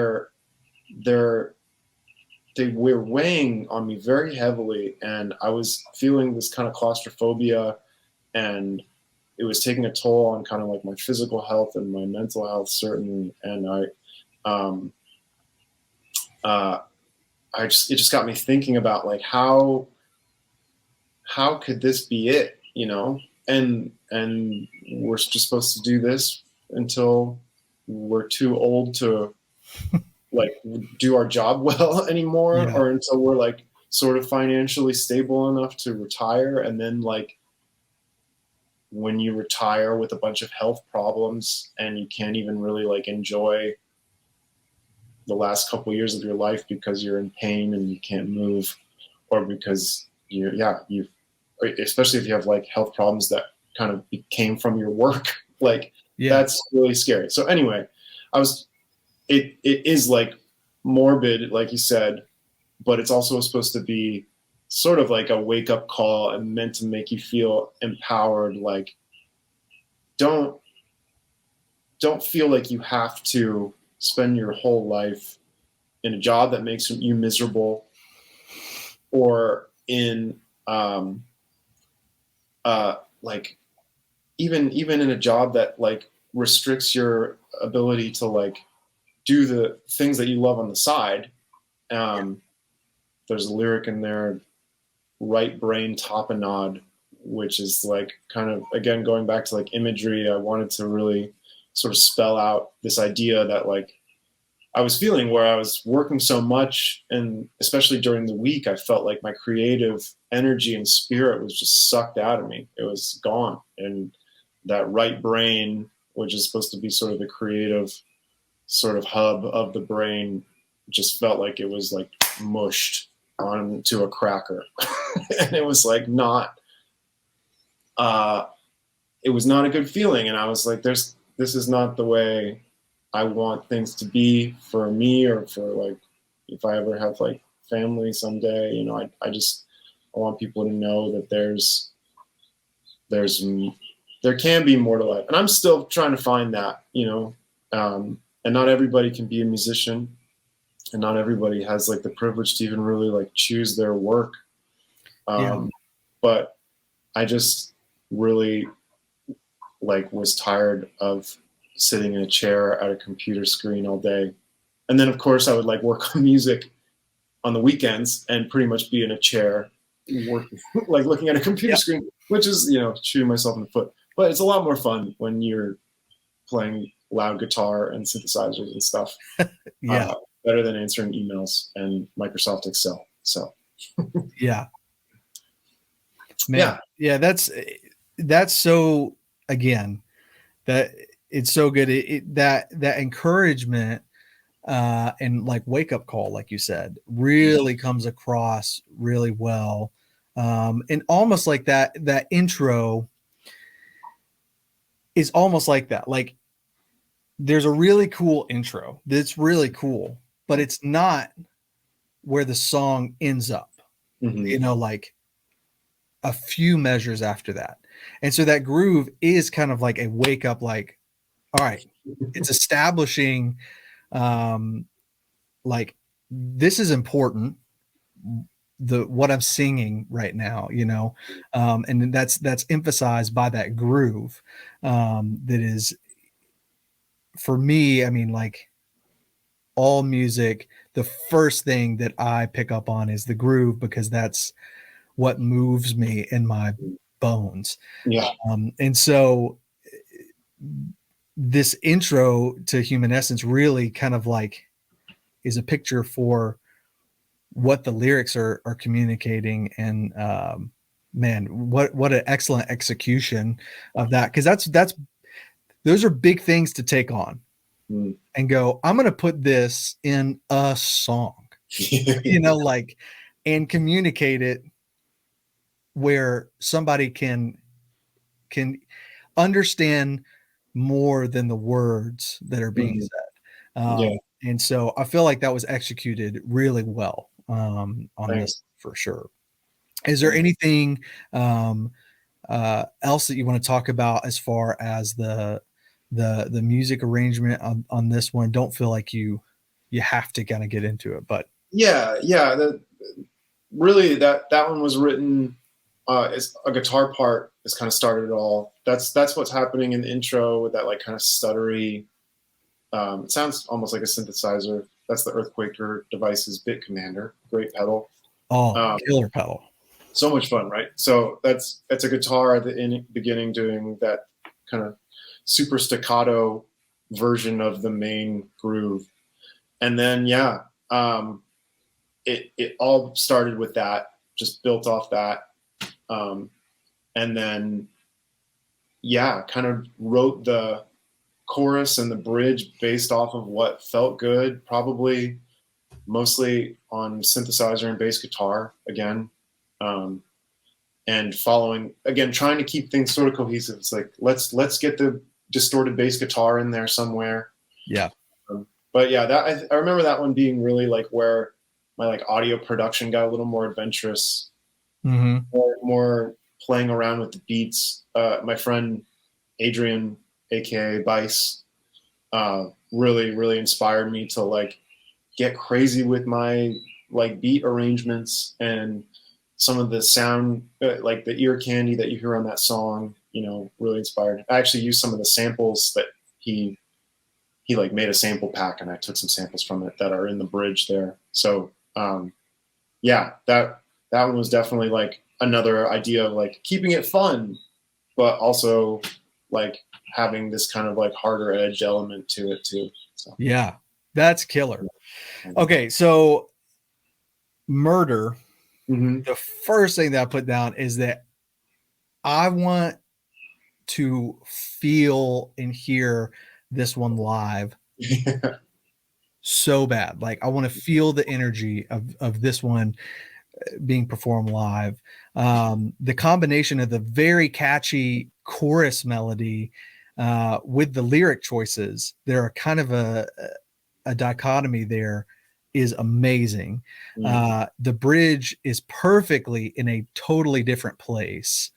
were weighing on me very heavily. And I was feeling this kind of claustrophobia and it was taking a toll on kind of like my physical health and my mental health, certainly. And um, it just got me thinking about like how could this be it, you know? And we're just supposed to do this until we're too old to like do our job well anymore, Yeah. or until we're like sort of financially stable enough to retire. And then like when you retire with a bunch of health problems and you can't even really like enjoy the last couple of years of your life because you're in pain and you can't move, or because you especially if you have like health problems that kind of came from your work, like that's really scary. So anyway, it is like morbid, like you said, but it's also supposed to be sort of like a wake up call and meant to make you feel empowered. Like don't feel like you have to spend your whole life in a job that makes you miserable, or in like even in a job that like restricts your ability to like do the things that you love on the side. There's a lyric in there, right brain tapenade, which is like kind of, again, going back to like imagery. I wanted to really sort of spell out this idea that like I was feeling where I was working so much, and especially during the week, I felt like my creative energy and spirit was just sucked out of me. It was gone. And that right brain, which is supposed to be sort of the creative sort of hub of the brain, just felt like it was like mushed onto a cracker. And it was like it was not a good feeling. And I was like, this is not the way I want things to be for me, or for like, if I ever have like family someday, you know, I want people to know that there can be more to life. And I'm still trying to find that, you know, and not everybody can be a musician, and not everybody has like the privilege to even really like choose their work. But I just really like was tired of sitting in a chair at a computer screen all day. And then of course I would like work on music on the weekends and pretty much be in a chair working, like looking at a computer screen, which is, you know, shooting myself in the foot. But it's a lot more fun when you're playing loud guitar and synthesizers and stuff. Better than answering emails and Microsoft Excel. So Man. Yeah, that's so, again, that it's so good. That encouragement and like wake up call, like you said, really comes across really well. And almost like that intro is almost like that. Like there's a really cool intro that's really cool, but it's not where the song ends up, you know, like a few measures after that. And so that groove is kind of like a wake up, like, all right, it's establishing like this is important, what I'm singing right now, you know, and that's emphasized by that groove. That is, for me, I mean, like all music, the first thing that I pick up on is the groove, because that's what moves me in my bones. And so this intro to Human Essence really kind of like is a picture for what the lyrics are communicating. And man, what an excellent execution of that, because those are big things to take on and go, I'm going to put this in a song, you know, like, and communicate it where somebody can understand more than the words that are being said. And so I feel like that was executed really well on this, for sure. Is there anything else that you want to talk about as far as the music arrangement on this one? Don't feel like you have to kind of get into it, but really that one was written It's a guitar part is kind of started it all. That's what's happening in the intro with that like kind of stuttery. It sounds almost like a synthesizer. That's the Earthquaker Devices Bit Commander. Great pedal. Oh, killer pedal. So much fun, right? So that's a guitar at the beginning doing that kind of super staccato version of the main groove, and then it all started with that, just built off that, and then kind of wrote the chorus and the bridge based off of what felt good, probably mostly on synthesizer and bass guitar again. And following again, trying to keep things sort of cohesive. It's like let's get the distorted bass guitar in there somewhere. Yeah. But yeah, that I remember that one being really like where my like audio production got a little more adventurous, more playing around with the beats. My friend Adrian, aka Bice, really inspired me to like get crazy with my like beat arrangements and some of the sound, like the ear candy that you hear on that song, really inspired. I actually used some of the samples that he like made a sample pack, and I took some samples from it that are in the bridge there. So that one was definitely like another idea of like keeping it fun, but also like having this kind of like harder edge element to it too. So. Yeah, that's killer. Okay, so Murder. The first thing that I put down is that I want to feel and hear this one live so bad. Like I want to feel the energy of this one being performed live. The combination of the very catchy chorus melody with the lyric choices, there are kind of a dichotomy there, is amazing. The bridge is perfectly in a totally different place.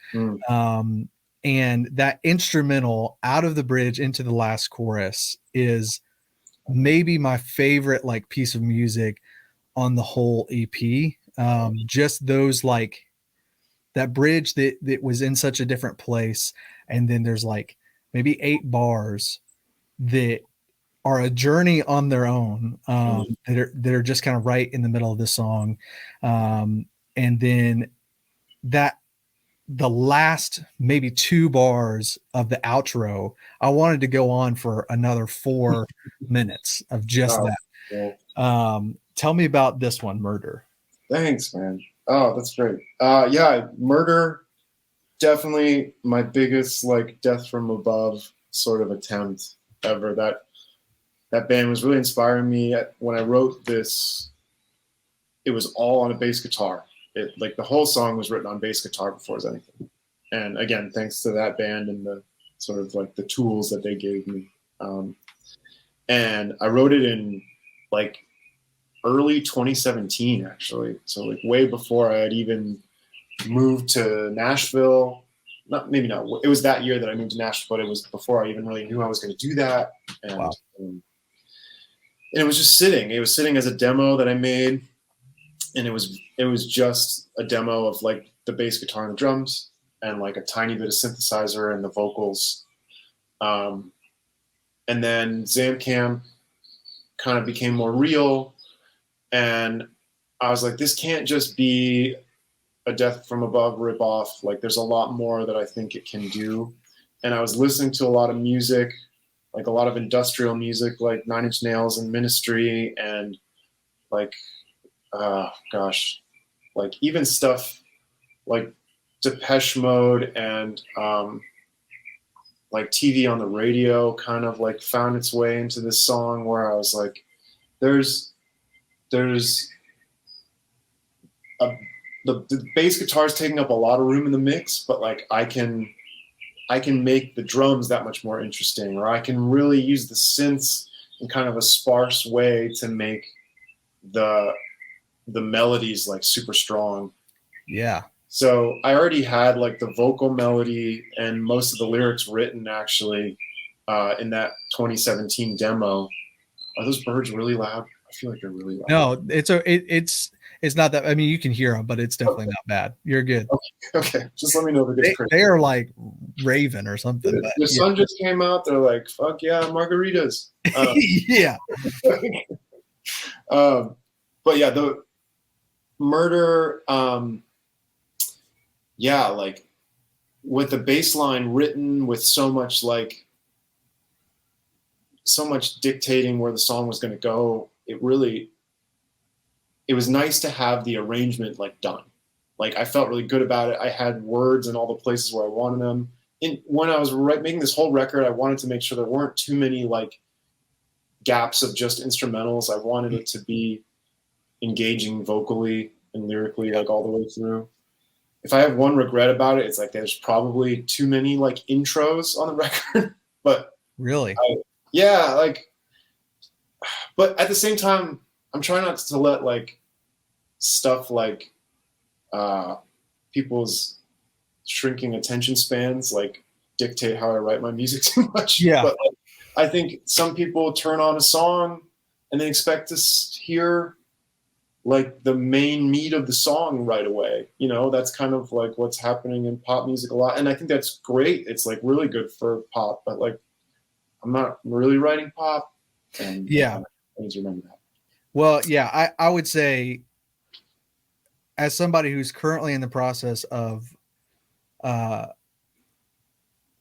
And that instrumental out of the bridge into the last chorus is maybe my favorite like piece of music on the whole EP. Just those like that bridge that was in such a different place. And then there's like maybe 8 bars that are a journey on their own, that are just kind of right in the middle of the song. And then the last maybe 2 bars of the outro, I wanted to go on for another 4 minutes of just that. Yeah. Tell me about this one, Murder. Thanks, man. Oh, that's great. Murder, definitely my biggest like Death from Above sort of attempt ever. That band was really inspiring me. When I wrote this, it was all on a bass guitar. Like the whole song was written on bass guitar before it was anything. And again, thanks to that band and the sort of like the tools that they gave me. And I wrote it in like early 2017, actually. So like way before I had even moved to Nashville. It was that year that I moved to Nashville, but it was before I even really knew I was going to do that. And, wow. And it was just sitting. It was sitting as a demo that I made, and it was just a demo of like the bass guitar and the drums, and like a tiny bit of synthesizer and the vocals. And then ZAMPKAMP kind of became more real, and I was like, this can't just be a Death from Above ripoff. Like, there's a lot more that I think it can do. And I was listening to a lot of music, like a lot of industrial music, like Nine Inch Nails and Ministry, and like, like even stuff like Depeche Mode and like TV on the radio kind of like found its way into this song, where I was like, the bass guitar is taking up a lot of room in the mix, but like I can make the drums that much more interesting, or I can really use the synths in kind of a sparse way to make the melodies like super strong. Yeah. So I already had like the vocal melody and most of the lyrics written actually in that 2017 demo. Are those birds really loud? I feel like they're really loud. No, it's It's not that. I mean, you can hear them, but it's definitely not bad. You're good. Okay, just let me know if it gets crazy. They are like Raven or something. But, the sun just came out. They're like, fuck yeah, margaritas. Yeah. But yeah, the Murder, yeah, like with the bass line written with so much dictating where the song was going to go, it was nice to have the arrangement like done. Like I felt really good about it. I had words in all the places where I wanted them. When I was making this whole record, I wanted to make sure there weren't too many like gaps of just instrumentals. I wanted it to be engaging vocally and lyrically, like all the way through. If I have one regret about it, it's like there's probably too many like intros on the record. But really, yeah, like, but at the same time, I'm trying not to let like stuff like people's shrinking attention spans like dictate how I write my music too much. Yeah. But like, I think some people turn on a song and they expect to hear like the main meat of the song right away. You know, that's kind of like what's happening in pop music a lot. And I think that's great. It's like really good for pop, but like I'm not really writing pop. And yeah, I need to remember that. Well, yeah, I would say as somebody who's currently in the process of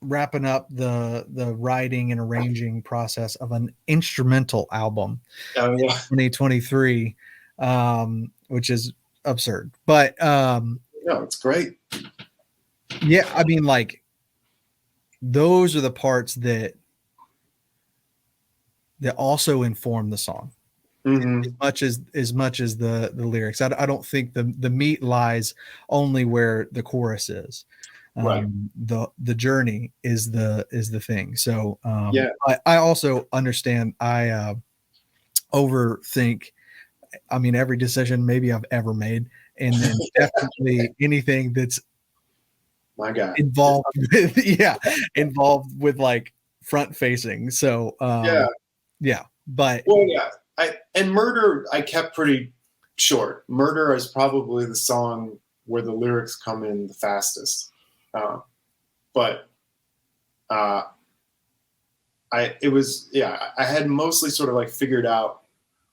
wrapping up the writing and arranging process of an instrumental album in 2023, which is absurd. But no, it's great. Yeah, I mean, like those are the parts that also inform the song. Mm-hmm. as much as the lyrics. I don't think the meat lies only where the chorus is. Right. The journey is the thing. So yeah, I also understand. I overthink. I mean, every decision maybe I've ever made, and then definitely anything that's my God involved with like front facing. So yeah, but well, yeah. And Murder, I kept pretty short. Murder is probably the song where the lyrics come in the fastest. But I had mostly sort of like figured out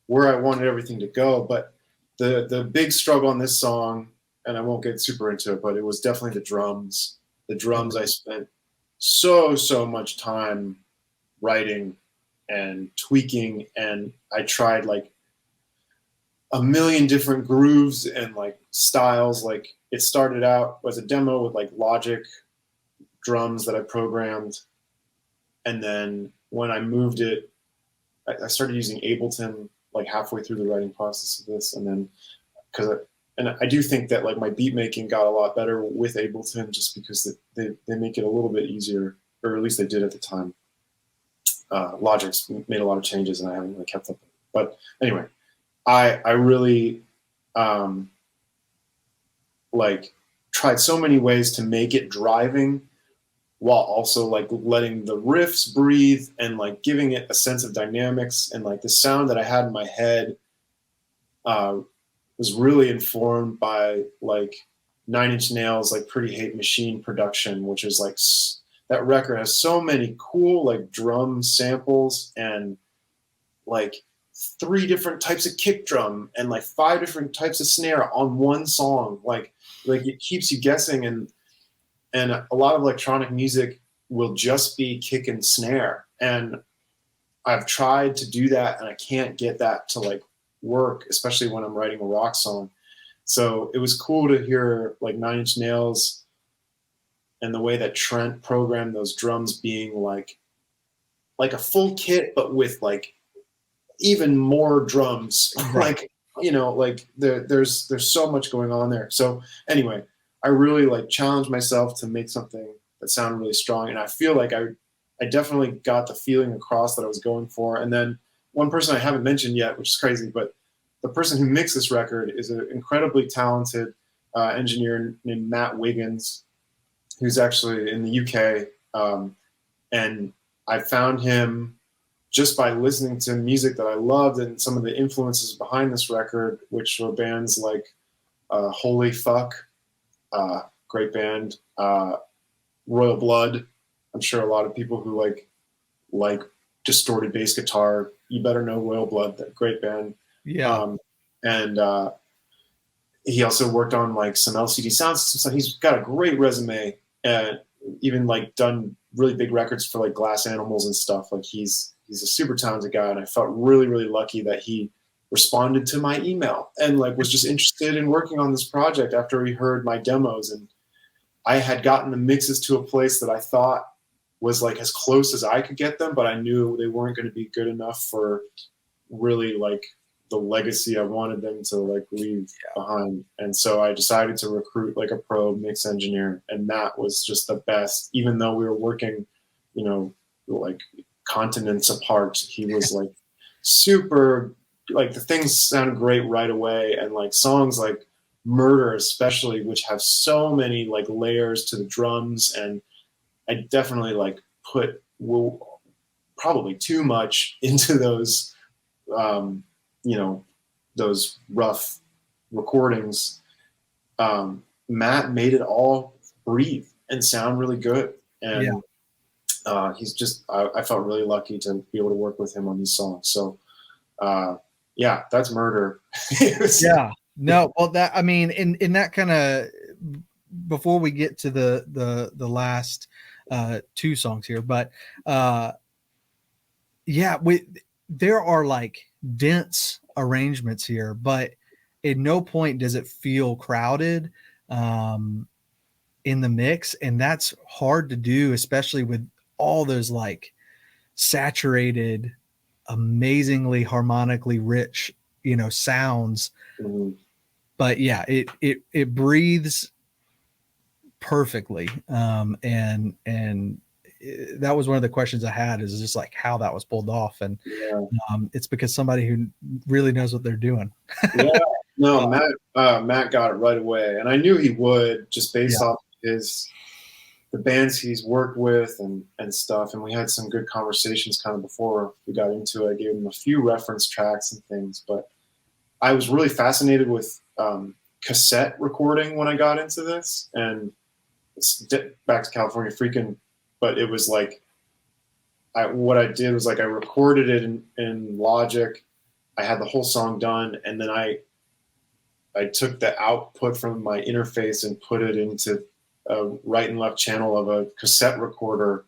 where I wanted everything to go. But the big struggle on this song, and I won't get super into it, but it was definitely the drums. The drums, I spent so much time writing and tweaking, and I tried like a million different grooves and like styles. Like it started out as a demo with like Logic drums that I programmed, and then when I moved it, I started using Ableton like halfway through the writing process of this, and then and I do think that like my beat making got a lot better with Ableton just because they make it a little bit easier, or at least they did at the time. Logic's made a lot of changes, and I haven't really kept up. But anyway, I really like tried so many ways to make it driving while also like letting the riffs breathe and like giving it a sense of dynamics. And like the sound that I had in my head was really informed by like Nine Inch Nails, like Pretty Hate Machine production, which is like that record has so many cool like drum samples and like 3 different types of kick drum and like 5 different types of snare on one song. Like it keeps you guessing, and a lot of electronic music will just be kick and snare. And I've tried to do that and I can't get that to like work, especially when I'm writing a rock song. So it was cool to hear like Nine Inch Nails and the way that Trent programmed those drums being like a full kit, but with like even more drums. Like, you know, like there's so much going on there. So anyway, I really like challenged myself to make something that sounded really strong. And I feel like I definitely got the feeling across that I was going for. And then one person I haven't mentioned yet, which is crazy, but the person who mixed this record is an incredibly talented engineer named Matt Wiggins, who's actually in the UK. And I found him just by listening to music that I loved and some of the influences behind this record, which were bands like Holy Fuck, great band, Royal Blood. I'm sure a lot of people who like distorted bass guitar, you better know Royal Blood, that great band. Yeah. And he also worked on like some LCD sound systems. So he's got a great resume, and even like done really big records for like Glass Animals and stuff. Like he's a super talented guy, and I felt really, really lucky that he responded to my email and like was just interested in working on this project after he heard my demos. And I had gotten the mixes to a place that I thought was like as close as I could get them, but I knew they weren't going to be good enough for really like the legacy I wanted them to like leave behind. And so I decided to recruit like a pro mix engineer, and that was just the best. Even though we were working, you know, like continents apart, he was like super, like the things sounded great right away. And like songs like Murder especially, which have so many like layers to the drums, and I definitely like put probably too much into those you know, those rough recordings. Matt made it all breathe and sound really good. And he's just, I felt really lucky to be able to work with him on these songs. So yeah, that's Murder. Yeah. No, well, that, I mean, in that kind of, before we get to the last two songs here, but yeah, there are like dense arrangements here, but at no point does it feel crowded in the mix, and that's hard to do, especially with all those like saturated, amazingly harmonically rich, you know, sounds. Mm-hmm. But yeah, it breathes perfectly. And that was one of the questions I had, is just like how that was pulled off. And it's because somebody who really knows what they're doing. Yeah, no, Matt got it right away, and I knew he would, just based off the bands he's worked with and stuff. And we had some good conversations kind of before we got into it. I gave him a few reference tracks and things, but I was really fascinated with cassette recording when I got into this, and it's back to California Freakin', but it was like, what I did was like I recorded it in Logic. I had the whole song done, and then I took the output from my interface and put it into a right and left channel of a cassette recorder,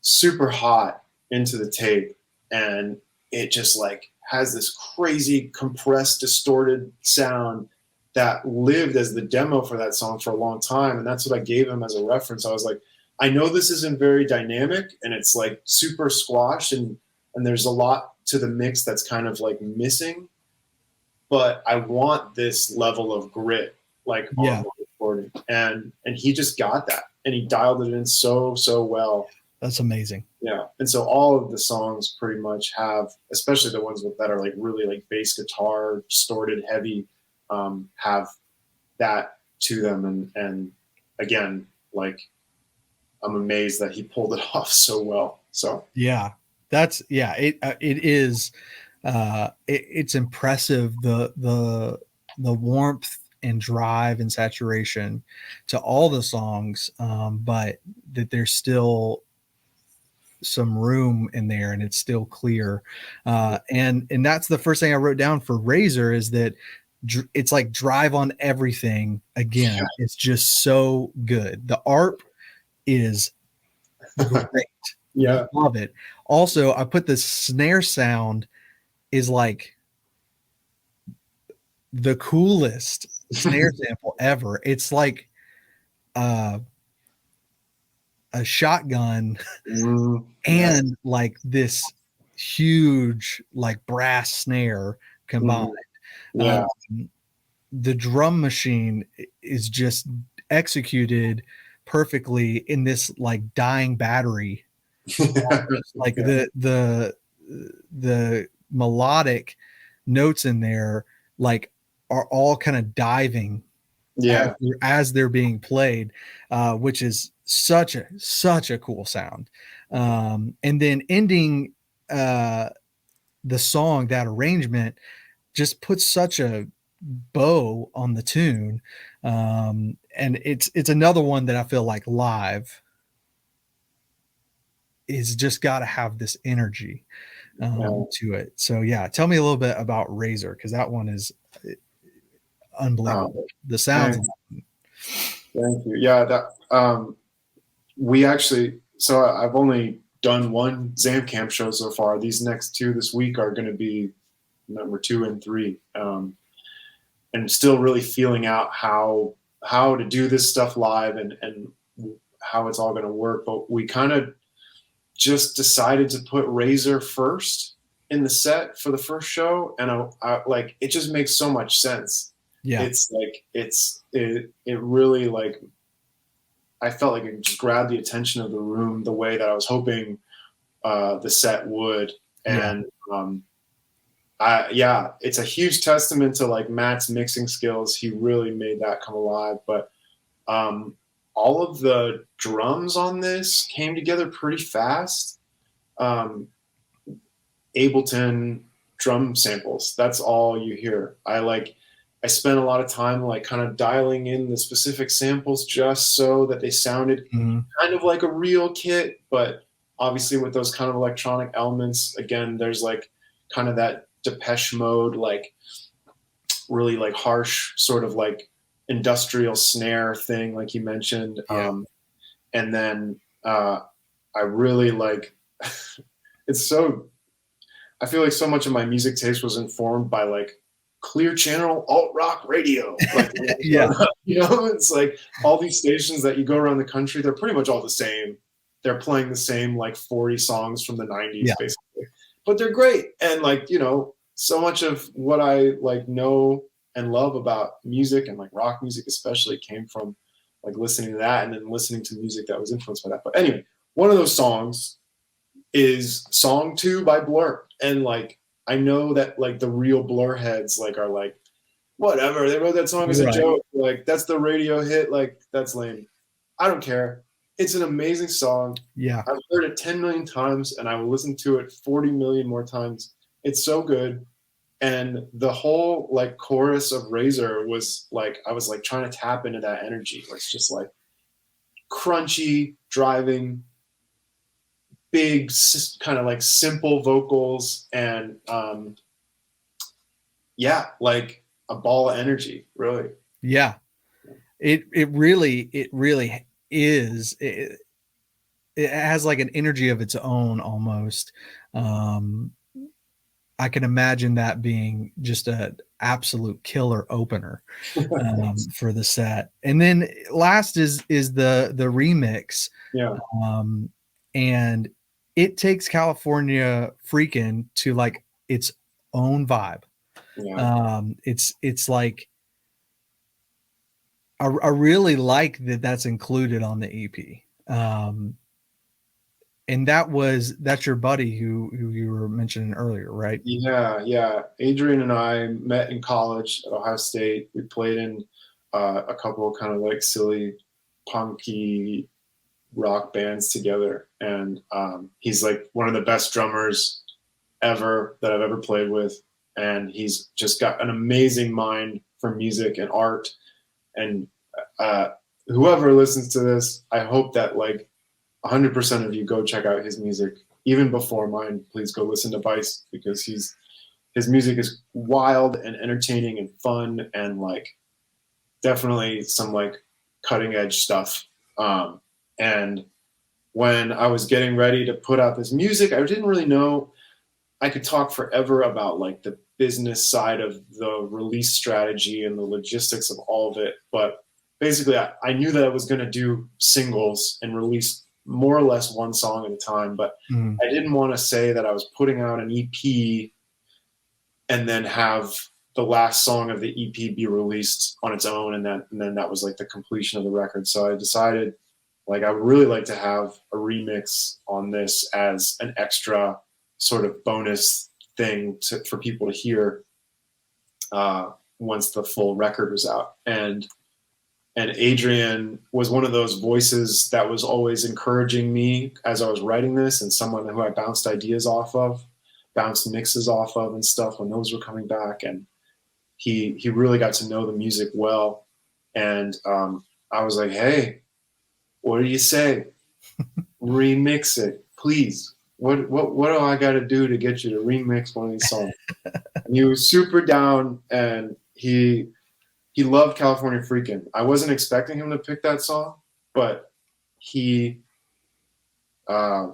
super hot, into the tape, and it just like has this crazy compressed, distorted sound that lived as the demo for that song for a long time. And that's what I gave him as a reference. I was like, I know this isn't very dynamic, and it's like super squashed, and there's a lot to the mix that's kind of like missing, but I want this level of grit like on the recording. And he just got that, and he dialed it in so well. That's amazing. Yeah. And so all of the songs pretty much have, especially the ones that are like really like bass guitar, distorted, heavy, have that to them. And again, like, I'm amazed that he pulled it off so well. So yeah, it is. It's impressive, the warmth and drive and saturation to all the songs, but that there's still some room in there, and it's still clear. And that's the first thing I wrote down for Razr, is that it's like Drive on Everything again. Yeah. It's just so good. The ARP is great. Yeah, love it. Also, I put the snare sound is like the coolest snare sample ever. It's like a shotgun and like this huge like brass snare combined. Yeah. The drum machine is just executed perfectly in this like dying battery. Like the melodic notes in there like are all kind of diving as they're being played, which is such a cool sound. And then ending the song, that arrangement just puts such a bow on the tune. And it's another one that I feel like live is just got to have this energy to it. So yeah, tell me a little bit about Razr, because that one is unbelievable. The sounds. Thank you. Yeah, that we actually. So I've only done one ZAMPKAMP show so far. These next two this week are going to be number 2 and 3, and still really feeling out how to do this stuff live and how it's all going to work. But we kind of just decided to put Razr first in the set for the first show, and I like it just makes so much sense. Yeah, it's like it really, like, I felt like it just grabbed the attention of the room the way that I was hoping the set would. And it's a huge testament to like Matt's mixing skills. He really made that come alive. But all of the drums on this came together pretty fast. Ableton drum samples, that's all you hear. I spent a lot of time like kind of dialing in the specific samples just so that they sounded kind of like a real kit, but obviously with those kind of electronic elements. Again, there's like kind of that Depeche Mode, like really like harsh sort of like industrial snare thing, like you mentioned. And then I really like it's so, I feel like so much of my music taste was informed by like Clear Channel alt rock radio. Like, yeah, you know, it's like all these stations that you go around the country, they're pretty much all the same. They're playing the same like 40 songs from the 90s, basically, but they're great. And like, you know, so much of what I like know and love about music and like rock music especially came from like listening to that and then listening to music that was influenced by that. But anyway, one of those songs is Song 2 by Blur. And like, I know that like the real Blur heads like are like, whatever, they wrote that song as a joke. Like, that's the radio hit. Like, that's lame. I don't care. It's an amazing song. Yeah. I've heard it 10 million times and I will listen to it 40 million more times. It's so good. And the whole like chorus of Razr was like, I was like trying to tap into that energy. It's just like crunchy, driving, big, kind of like simple vocals, and like a ball of energy, really. Yeah, it really is. It has like an energy of its own almost. I can imagine that being just an absolute killer opener for the set. And then last is the remix. Yeah. And it takes California Freakin' to like its own vibe. Yeah. It's like I really like that's included on the EP. And that's your buddy who you were mentioning earlier, right? Yeah. Adrian and I met in college at Ohio State. We played in a couple of kind of like silly, punky rock bands together. And he's like one of the best drummers ever that I've ever played with. And he's just got an amazing mind for music and art. And whoever listens to this, I hope that like 100% of you go check out his music. Even before mine, please go listen to Vice, because his music is wild and entertaining and fun and like definitely some like cutting edge stuff. And when I was getting ready to put out this music, I didn't really know. I could talk forever about like the business side of the release strategy and the logistics of all of it. But basically I knew that I was going to do singles and release more or less one song at a time, but I didn't want to say that I was putting out an EP and then have the last song of the EP be released on its own. And then that was like the completion of the record. So I decided like I would really like to have a remix on this as an extra sort of bonus thing for people to hear once the full record was out. And And Adrian was one of those voices that was always encouraging me as I was writing this, and someone who I bounced ideas off of, bounced mixes off of and stuff when those were coming back. And he really got to know the music well. And I was like, hey, what do you say? Remix it, please. What do I got to do to get you to remix one of these songs? And he was super down, and he loved California Freakin'. I wasn't expecting him to pick that song, but he, I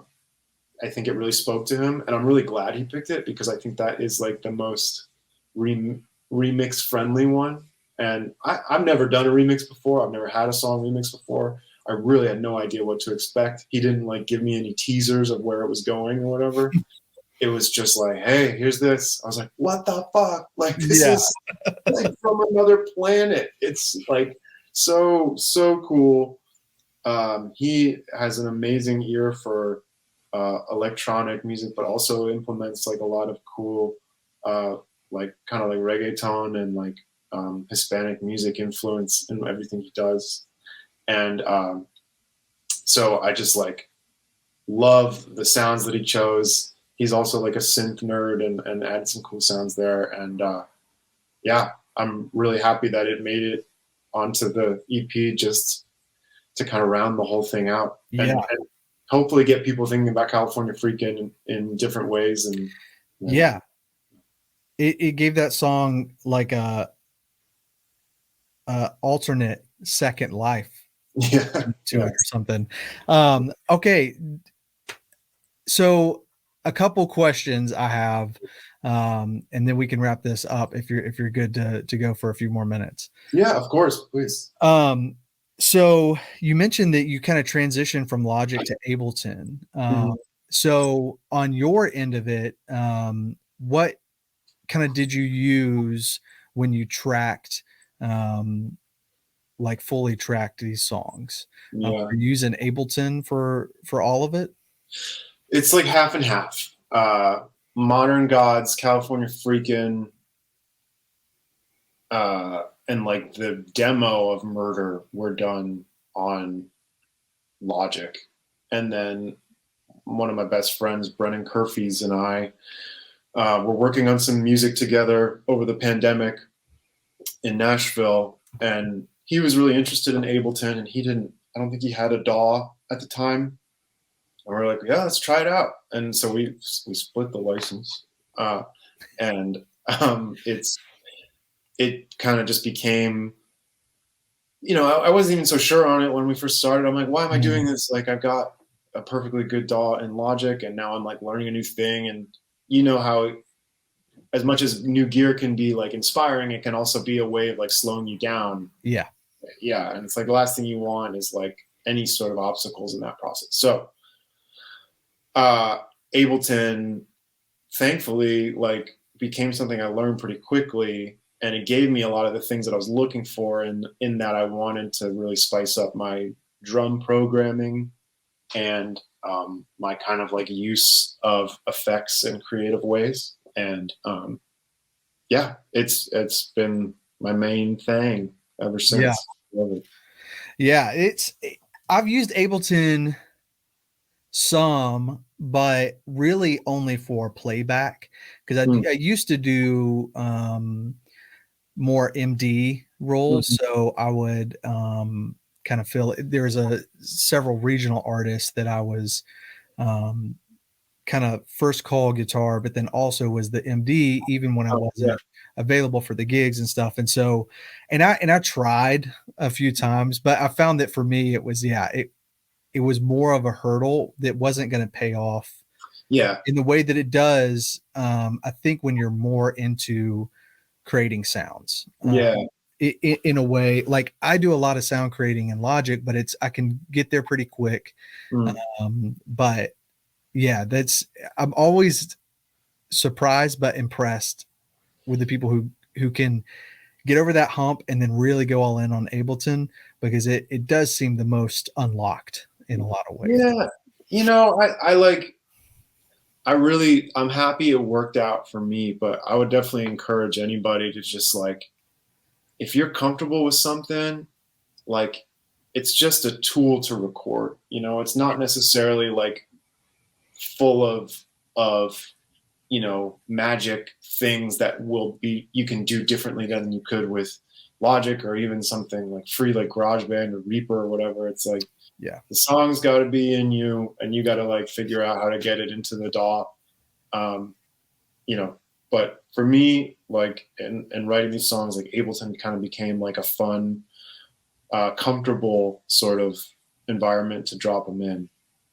think it really spoke to him, and I'm really glad he picked it because I think that is like the most remix friendly one. And I've never done a remix before. I've never had a song remix before. I really had no idea what to expect. He didn't like give me any teasers of where it was going or whatever. It was just like, hey, here's this. I was like, what the fuck? Like, this is like from another planet. It's like so cool. He has an amazing ear for electronic music, but also implements like a lot of cool, like kind of like reggaeton and like Hispanic music influence in everything he does. And so I just like love the sounds that he chose. He's also like a synth nerd and added some cool sounds there. And yeah, I'm really happy that it made it onto the EP just to kind of round the whole thing out. And hopefully get people thinking about California Freakin' in different ways. And yeah, it gave that song like a alternate second life to it or something. Okay, so a couple questions I have, and then we can wrap this up if you're good to go for a few more minutes. Yeah, of course, please. So you mentioned that you kind of transitioned from Logic to Ableton. So on your end of it, what kind of did you use when you tracked, like fully tracked these songs? Are you using Ableton for all of it? It's like half and half. Modern Gods, California Freakin', and like the demo of Murder were done on Logic. And then one of my best friends, Brennan Kerfies, and I were working on some music together over the pandemic in Nashville. And he was really interested in Ableton, and I don't think he had a DAW at the time. And we were like, yeah, let's try it out. And so we split the license. And it kind of just became, I wasn't even so sure on it when we first started. I'm like, why am I doing this? Like, I've got a perfectly good DAW in Logic, and now I'm like learning a new thing. And you know how, as much as new gear can be like inspiring, it can also be a way of like slowing you down. Yeah. Yeah. And it's like the last thing you want is like any sort of obstacles in that process. So Ableton, thankfully, like became something I learned pretty quickly, and it gave me a lot of the things that I was looking for in that I wanted to really spice up my drum programming and my kind of like use of effects in creative ways. And yeah, it's been my main thing ever since. Yeah, I've used Ableton some, but really only for playback, because I used to do more MD roles. So I would kind of feel there was several regional artists that I was kind of first call guitar, but then also was the MD even when I wasn't available for the gigs and stuff. And so, and I tried a few times, but I found that for me it was it was more of a hurdle that wasn't going to pay off in the way that it does. I think when you're more into creating sounds, in a way, like I do a lot of sound creating in Logic, but I can get there pretty quick. But yeah, I'm always surprised but impressed with the people who can get over that hump and then really go all in on Ableton, because it does seem the most unlocked in a lot of ways. Yeah. I'm happy it worked out for me, but I would definitely encourage anybody to just like, if you're comfortable with something, like it's just a tool to record. You know, it's not necessarily like full of magic things that will be you can do differently than you could with Logic or even something like free like GarageBand or Reaper or whatever. It's like the song's got to be in you, and you got to like figure out how to get it into the DAW. But for me, like and writing these songs, like Ableton kind of became like a fun, comfortable sort of environment to drop them in.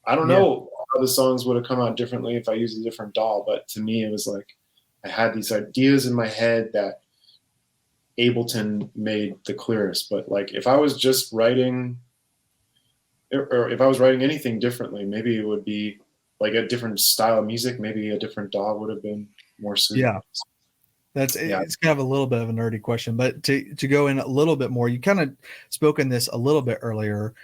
I don't know how the songs would have come out differently if I used a different DAW, but to me, it was like I had these ideas in my head that Ableton made the clearest. But like if I was just writing, or if I was writing anything differently, maybe it would be like a different style of music. Maybe a different DAW would have been more suited. Yeah. It's kind of a little bit of a nerdy question, but to go in a little bit more, you kind of spoke in this a little bit earlier.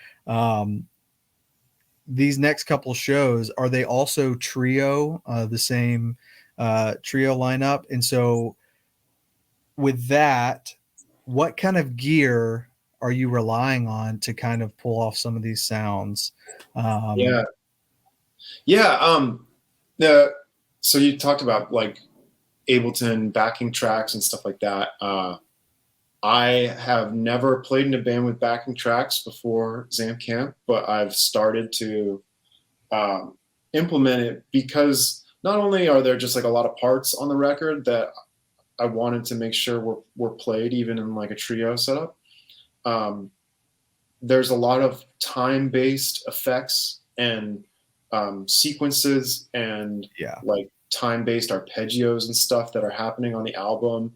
These next couple shows, are they also trio, the same trio lineup? And so with that, what kind of gear are you relying on to kind of pull off some of these sounds? So you talked about like Ableton backing tracks and stuff like that. I have never played in a band with backing tracks before ZAMPKAMP, but I've started to implement it because not only are there just like a lot of parts on the record that I wanted to make sure were played even in like a trio setup. There's a lot of time-based effects and sequences and like time-based arpeggios and stuff that are happening on the album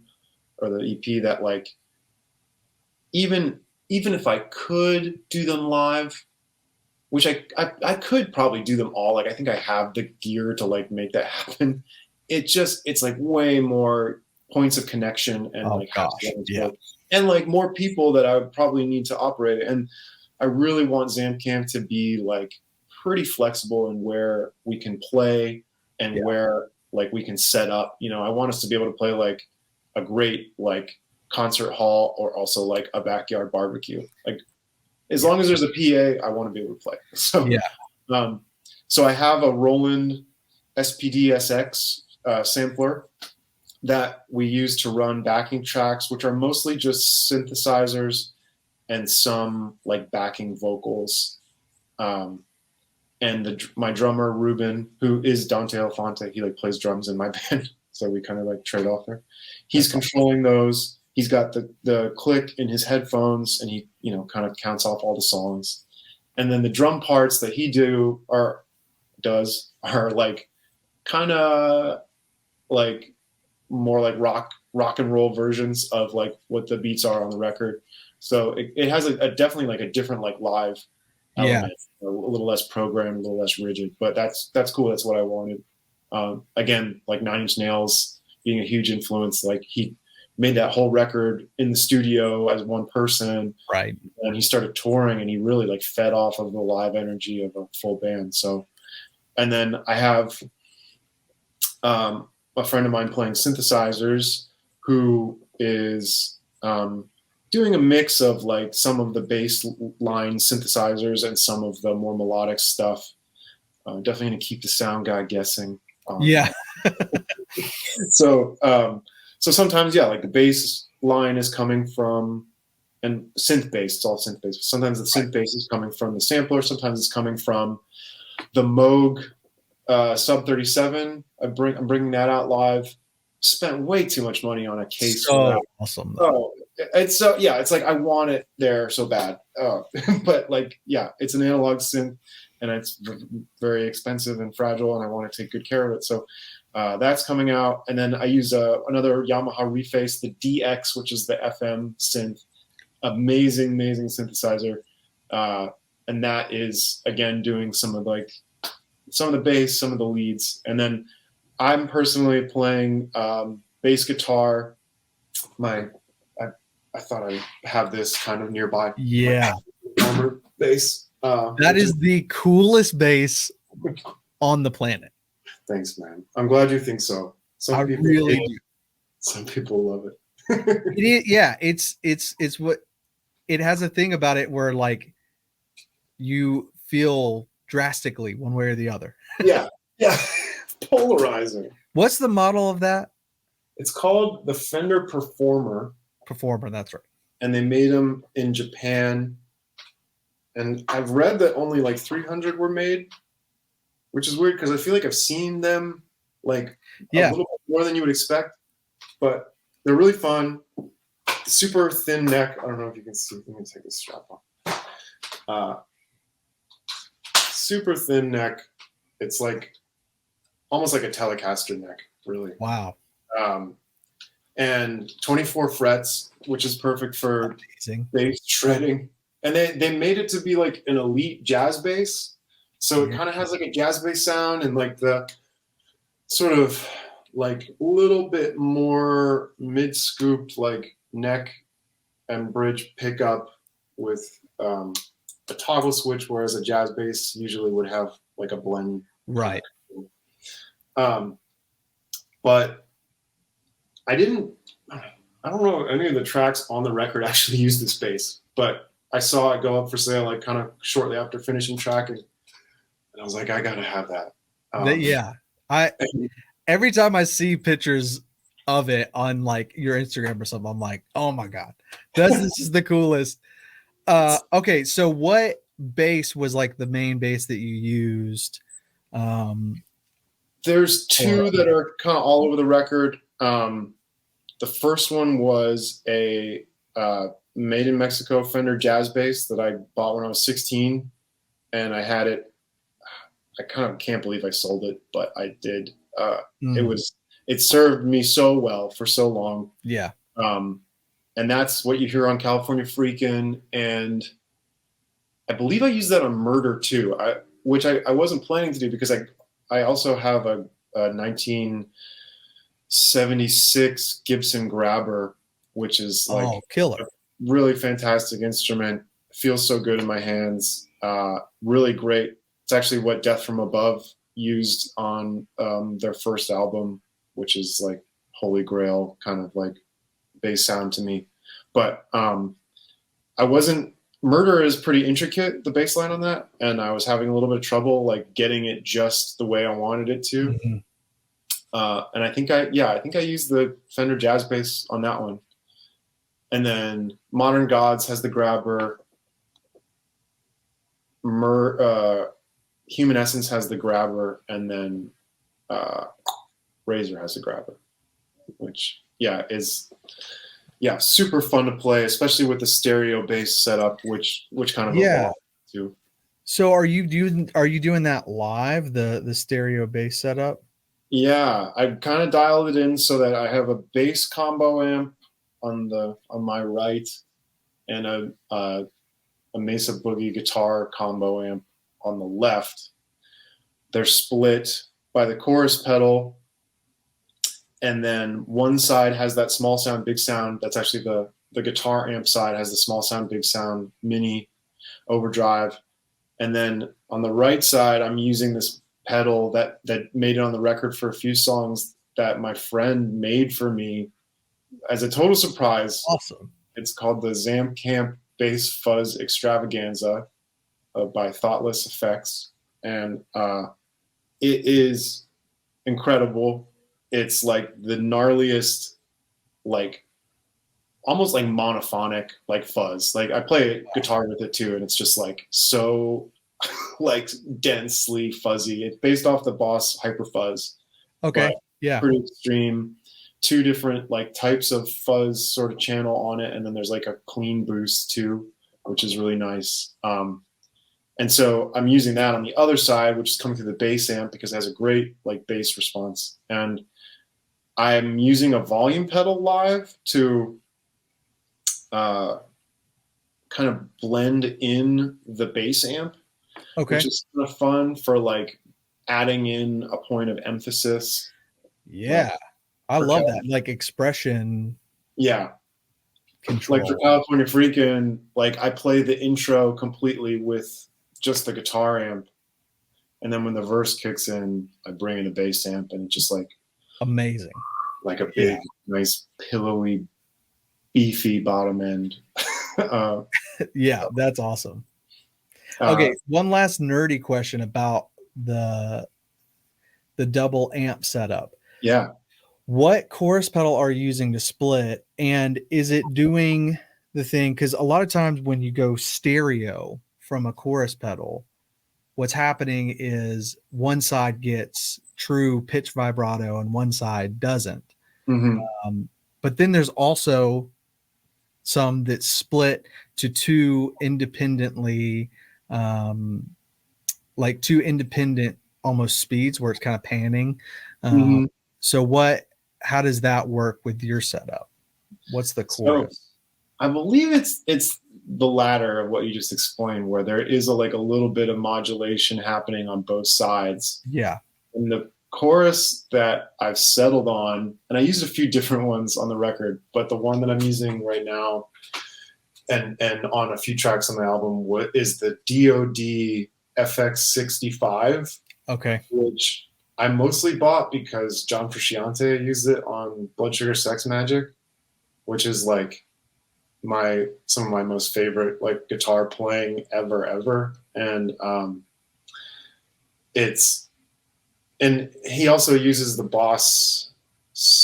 or the EP that like even if I could do them live, which I could probably do them all. Like I think I have the gear to like make that happen. It's like way more points of connection and and like more people that I would probably need to operate it. And I really want ZAMPKAMP to be like pretty flexible in where we can play and where like we can set up. You know, I want us to be able to play like a great like concert hall or also like a backyard barbecue. Like as long as there's a PA, I want to be able to play. So so I have a Roland SPD SX sampler that we use to run backing tracks, which are mostly just synthesizers and some like backing vocals. And my drummer Ruben, who is Dante Alfonte, he like plays drums in my band, so we kind of like trade off there. He's controlling those. He's got the click in his headphones, and he kind of counts off all the songs. And then the drum parts that he does are like kind of like more like rock and roll versions of like what the beats are on the record. So it has a definitely like a different like live element, a little less programmed, a little less rigid, but that's cool. That's what I wanted. Again, like Nine Inch Nails being a huge influence, like he made that whole record in the studio as one person. Right. And he started touring and he really like fed off of the live energy of a full band. So, and then I have a friend of mine playing synthesizers who is doing a mix of like some of the bass line synthesizers and some of the more melodic stuff. Definitely going to keep the sound guy guessing. So sometimes, like the bass line is coming from, and synth bass, it's all synth bass. Sometimes the synth bass is coming from the sampler. Sometimes it's coming from the Moog Sub 37. I'm bringing that out live. Spent way too much money on a case. So awesome. Oh, it's it's like I want it there so bad. But like, it's an analog synth, and it's very expensive and fragile, and I want to take good care of it. So that's coming out. And then I use another Yamaha Reface, the DX, which is the FM synth. Amazing synthesizer. And that is, again, doing some of the bass, some of the leads. And then I'm personally playing bass guitar. I thought I'd have this kind of nearby. Yeah. Armor bass. That is the coolest bass on the planet. Thanks, man. I'm glad you think so. I really do. Some people love it. It is, it's what it has a thing about it where like you feel drastically one way or the other. Yeah. Polarizing. What's the model of that? It's called the Fender Performer. Performer, that's right. And they made them in Japan. And I've read that only like 300 were made, which is weird because I feel like I've seen them like a little bit more than you would expect. But they're really fun. Super thin neck. I don't know if you can see. Let me take this strap off. Super thin neck. It's like almost like a Telecaster neck, really. Wow. And 24 frets, which is perfect for amazing bass shredding. And they made it to be like an elite jazz bass. So it kind of has like a jazz bass sound and like the sort of like a little bit more mid-scooped like neck and bridge pickup with a toggle switch, whereas a jazz bass usually would have like a blend. Right. But I don't know any of the tracks on the record actually use this bass, but I saw it go up for sale like kind of shortly after finishing tracking, and I was like, I gotta have that. Every time I see pictures of it on like your Instagram or something, I'm like, oh my god, this is the coolest. Okay, so what bass was like the main bass that you used? There's two that are kind of all over the record. The first one was a made in Mexico Fender jazz bass that I bought when I was 16, and I had it. I kind of can't believe I sold it, but I did. It served me so well for so long. Yeah. And that's what you hear on California Freakin', and I believe I used that on Murder too, which I wasn't planning to do because I also have a 1976 Gibson Grabber, which is like killer, a really fantastic instrument. Feels so good in my hands. Really great. It's actually what Death from Above used on their first album, which is like holy grail kind of like bass sound to me. But Murder is pretty intricate, the bass line on that, and I was having a little bit of trouble like getting it just the way I wanted it to. Mm-hmm. And I think I used the Fender jazz bass on that one. And then Modern Gods has the Grabber. Human Essence has the Grabber, and then Razr has the Grabber, which is super fun to play, especially with the stereo bass setup, which kind of evolved too. So are you doing that live, the stereo bass setup? Yeah, I've kind of dialed it in so that I have a bass combo amp on my right and a Mesa Boogie guitar combo amp on the left. They're split by the chorus pedal, and then one side has that small sound, big sound. That's actually the guitar amp side has the small sound, big sound mini overdrive. And then on the right side, I'm using this pedal that made it on the record for a few songs that my friend made for me as a total surprise. Awesome. It's called the ZAMPKAMP Bass Fuzz Extravaganza by Thoughtless Effects. And it is incredible. It's like the gnarliest, like almost like monophonic, like fuzz. Like I play guitar with it too, and it's just like so like densely fuzzy. It's based off the Boss Hyper Fuzz. Okay. Yeah. Pretty extreme. Two different like types of fuzz sort of channel on it, and then there's like a clean boost too, which is really nice. And so I'm using that on the other side, which is coming through the bass amp because it has a great like bass response. And I'm using a volume pedal live to kind of blend in the bass amp, which is kind of fun for like adding in a point of emphasis. Yeah, I love that, like expression. Yeah. Control. Like for California Freakin', like I play the intro completely with just the guitar amp, and then when the verse kicks in, I bring in the bass amp, and it's just like amazing, like a big, nice, pillowy, beefy bottom end. uh, Yeah, that's awesome. uh, Okay, one last nerdy question about the double amp setup. yeah. What chorus pedal are you using to split, and is it doing the thing? Because a lot of times when you go stereo from a chorus pedal, what's happening is one side gets true pitch vibrato and one side doesn't. Hmm. But then there's also some that split to two independently, um, like two independent almost speeds where it's kind of panning. Hmm. So how does that work with your setup? What's the So chorus? I believe it's the latter of what you just explained, where there is like a little bit of modulation happening on both sides. Yeah. And the chorus that I've settled on, and I used a few different ones on the record, but the one that I'm using right now and on a few tracks on the album is the DoD FX65, Okay. which I mostly bought because John Frusciante used it on Blood Sugar Sex Magic, which is like some of my most favorite like guitar playing ever. And and he also uses the Boss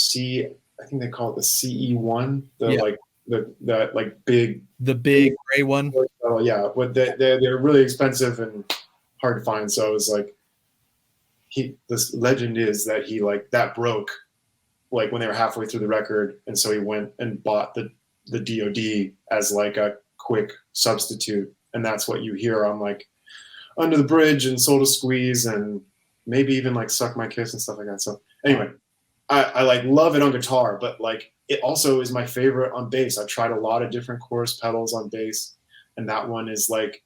I think they call it the CE1, the like big Gray one. oh yeah, but they're really expensive and hard to find. So I was like, this legend is that he like that broke like when they were halfway through the record, and so he went and bought the DoD as like a quick substitute, and that's what you hear on like Under the Bridge and Soul to Squeeze and maybe even like Suck My Kiss and stuff like that. So anyway, I like love it on guitar, but like it also is my favorite on bass. I tried a lot of different chorus pedals on bass, and that one is like,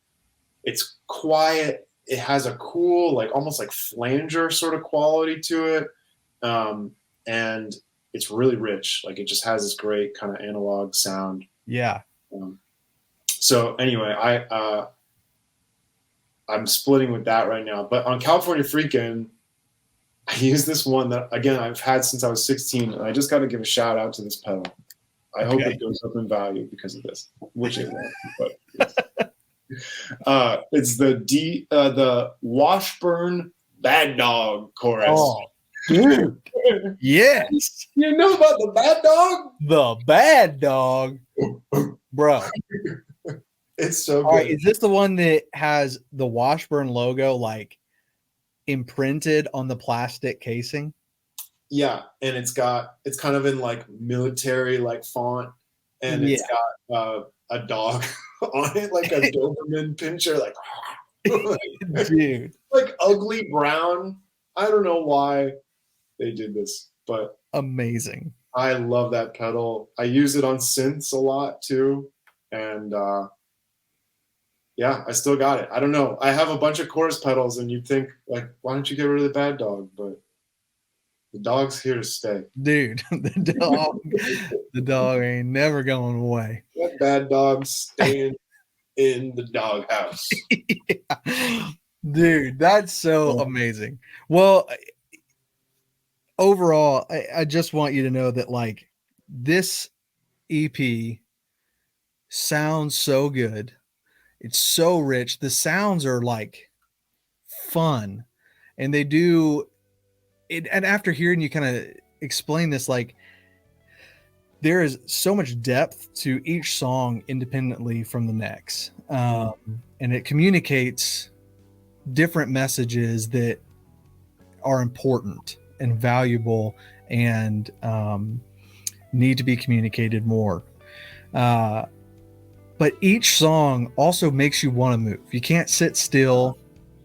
it's quiet. It has a cool, like almost like flanger sort of quality to it. And it's really rich. Like it just has this great kind of analog sound. Yeah. So anyway, I'm splitting with that right now. But on California Freakin', I use this one that, again, I've had since I was 16, and I just got to give a shout out to this pedal. I hope it goes up in value because of this, which it won't. But it's the Washburn Bad Dog chorus. Oh, dude. Yes. You know about the Bad Dog? The Bad Dog, bro. It's so good. All right, is this the one that has the Washburn logo like imprinted on the plastic casing? Yeah, and it's kind of in like military like font, and it's got a dog on it, like a Doberman pinscher, like dude, like ugly brown. I don't know why they did this, but amazing. I love that pedal. I use it on synths a lot too, and yeah, I still got it. I don't know. I have a bunch of chorus pedals, and you'd think like, why don't you get rid of the Bad Dog? But the dog's here to stay. Dude, the dog ain't never going away. That Bad Dog's staying in the doghouse. Yeah. Dude, that's so amazing. Well, overall, I just want you to know that like this EP sounds so good. It's so rich. The sounds are like fun, and they do it. And after hearing you kind of explain this, like there is so much depth to each song independently from the next, and it communicates different messages that are important and valuable and need to be communicated more. But each song also makes you want to move. You can't sit still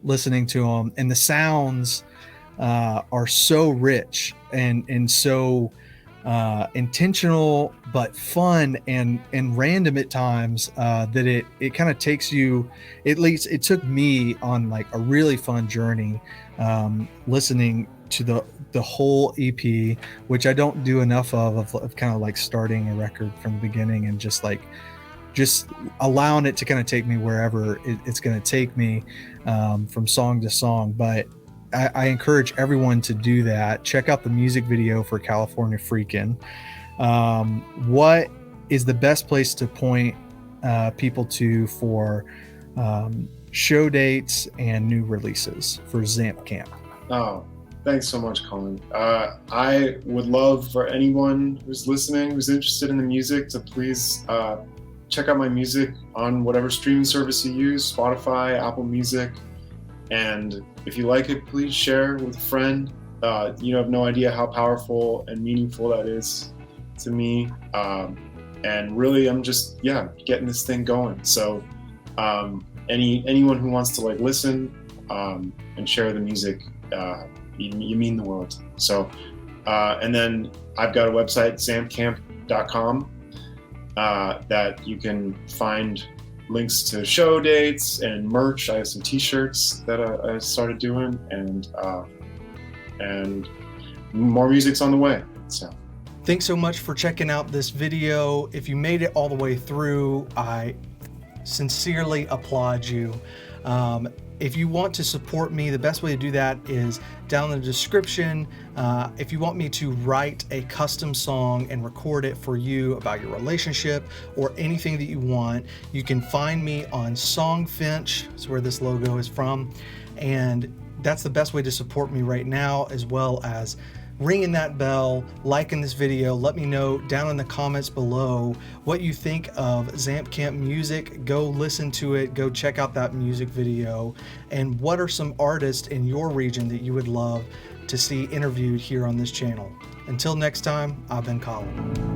listening to them, and the sounds are so rich and so intentional, but fun and random at times, that it kind of takes you, at least it took me on like a really fun journey, listening to the whole EP, which I don't do enough of kind of like starting a record from the beginning and just allowing it to kind of take me wherever it's going to take me, from song to song. But I encourage everyone to do that. Check out the music video for California Freakin'. What is the best place to point people to for show dates and new releases for ZAMPKAMP? Oh, thanks so much, Colin. I would love for anyone who's listening, who's interested in the music, to please check out my music on whatever streaming service you use, Spotify, Apple Music. And if you like it, please share with a friend. You have no idea how powerful and meaningful that is to me. And really, I'm just, getting this thing going. So anyone who wants to like listen and share the music, you mean the world. So, and then I've got a website, zampkamp.com, that you can find links to show dates and merch. I have some t-shirts that I started doing, and more music's on the way. So Thanks so much for checking out this video. If you made it all the way through, I sincerely applaud you. If you want to support me, the best way to do that is down in the description. If you want me to write a custom song and record it for you about your relationship or anything that you want, you can find me on Songfinch. That's where this logo is from. And that's the best way to support me right now, as well as ringing that bell, liking this video. Let me know down in the comments below what you think of ZAMPKAMP music. Go listen to it, go check out that music video, and what are some artists in your region that you would love to see interviewed here on this channel. Until next time, I've been Colin.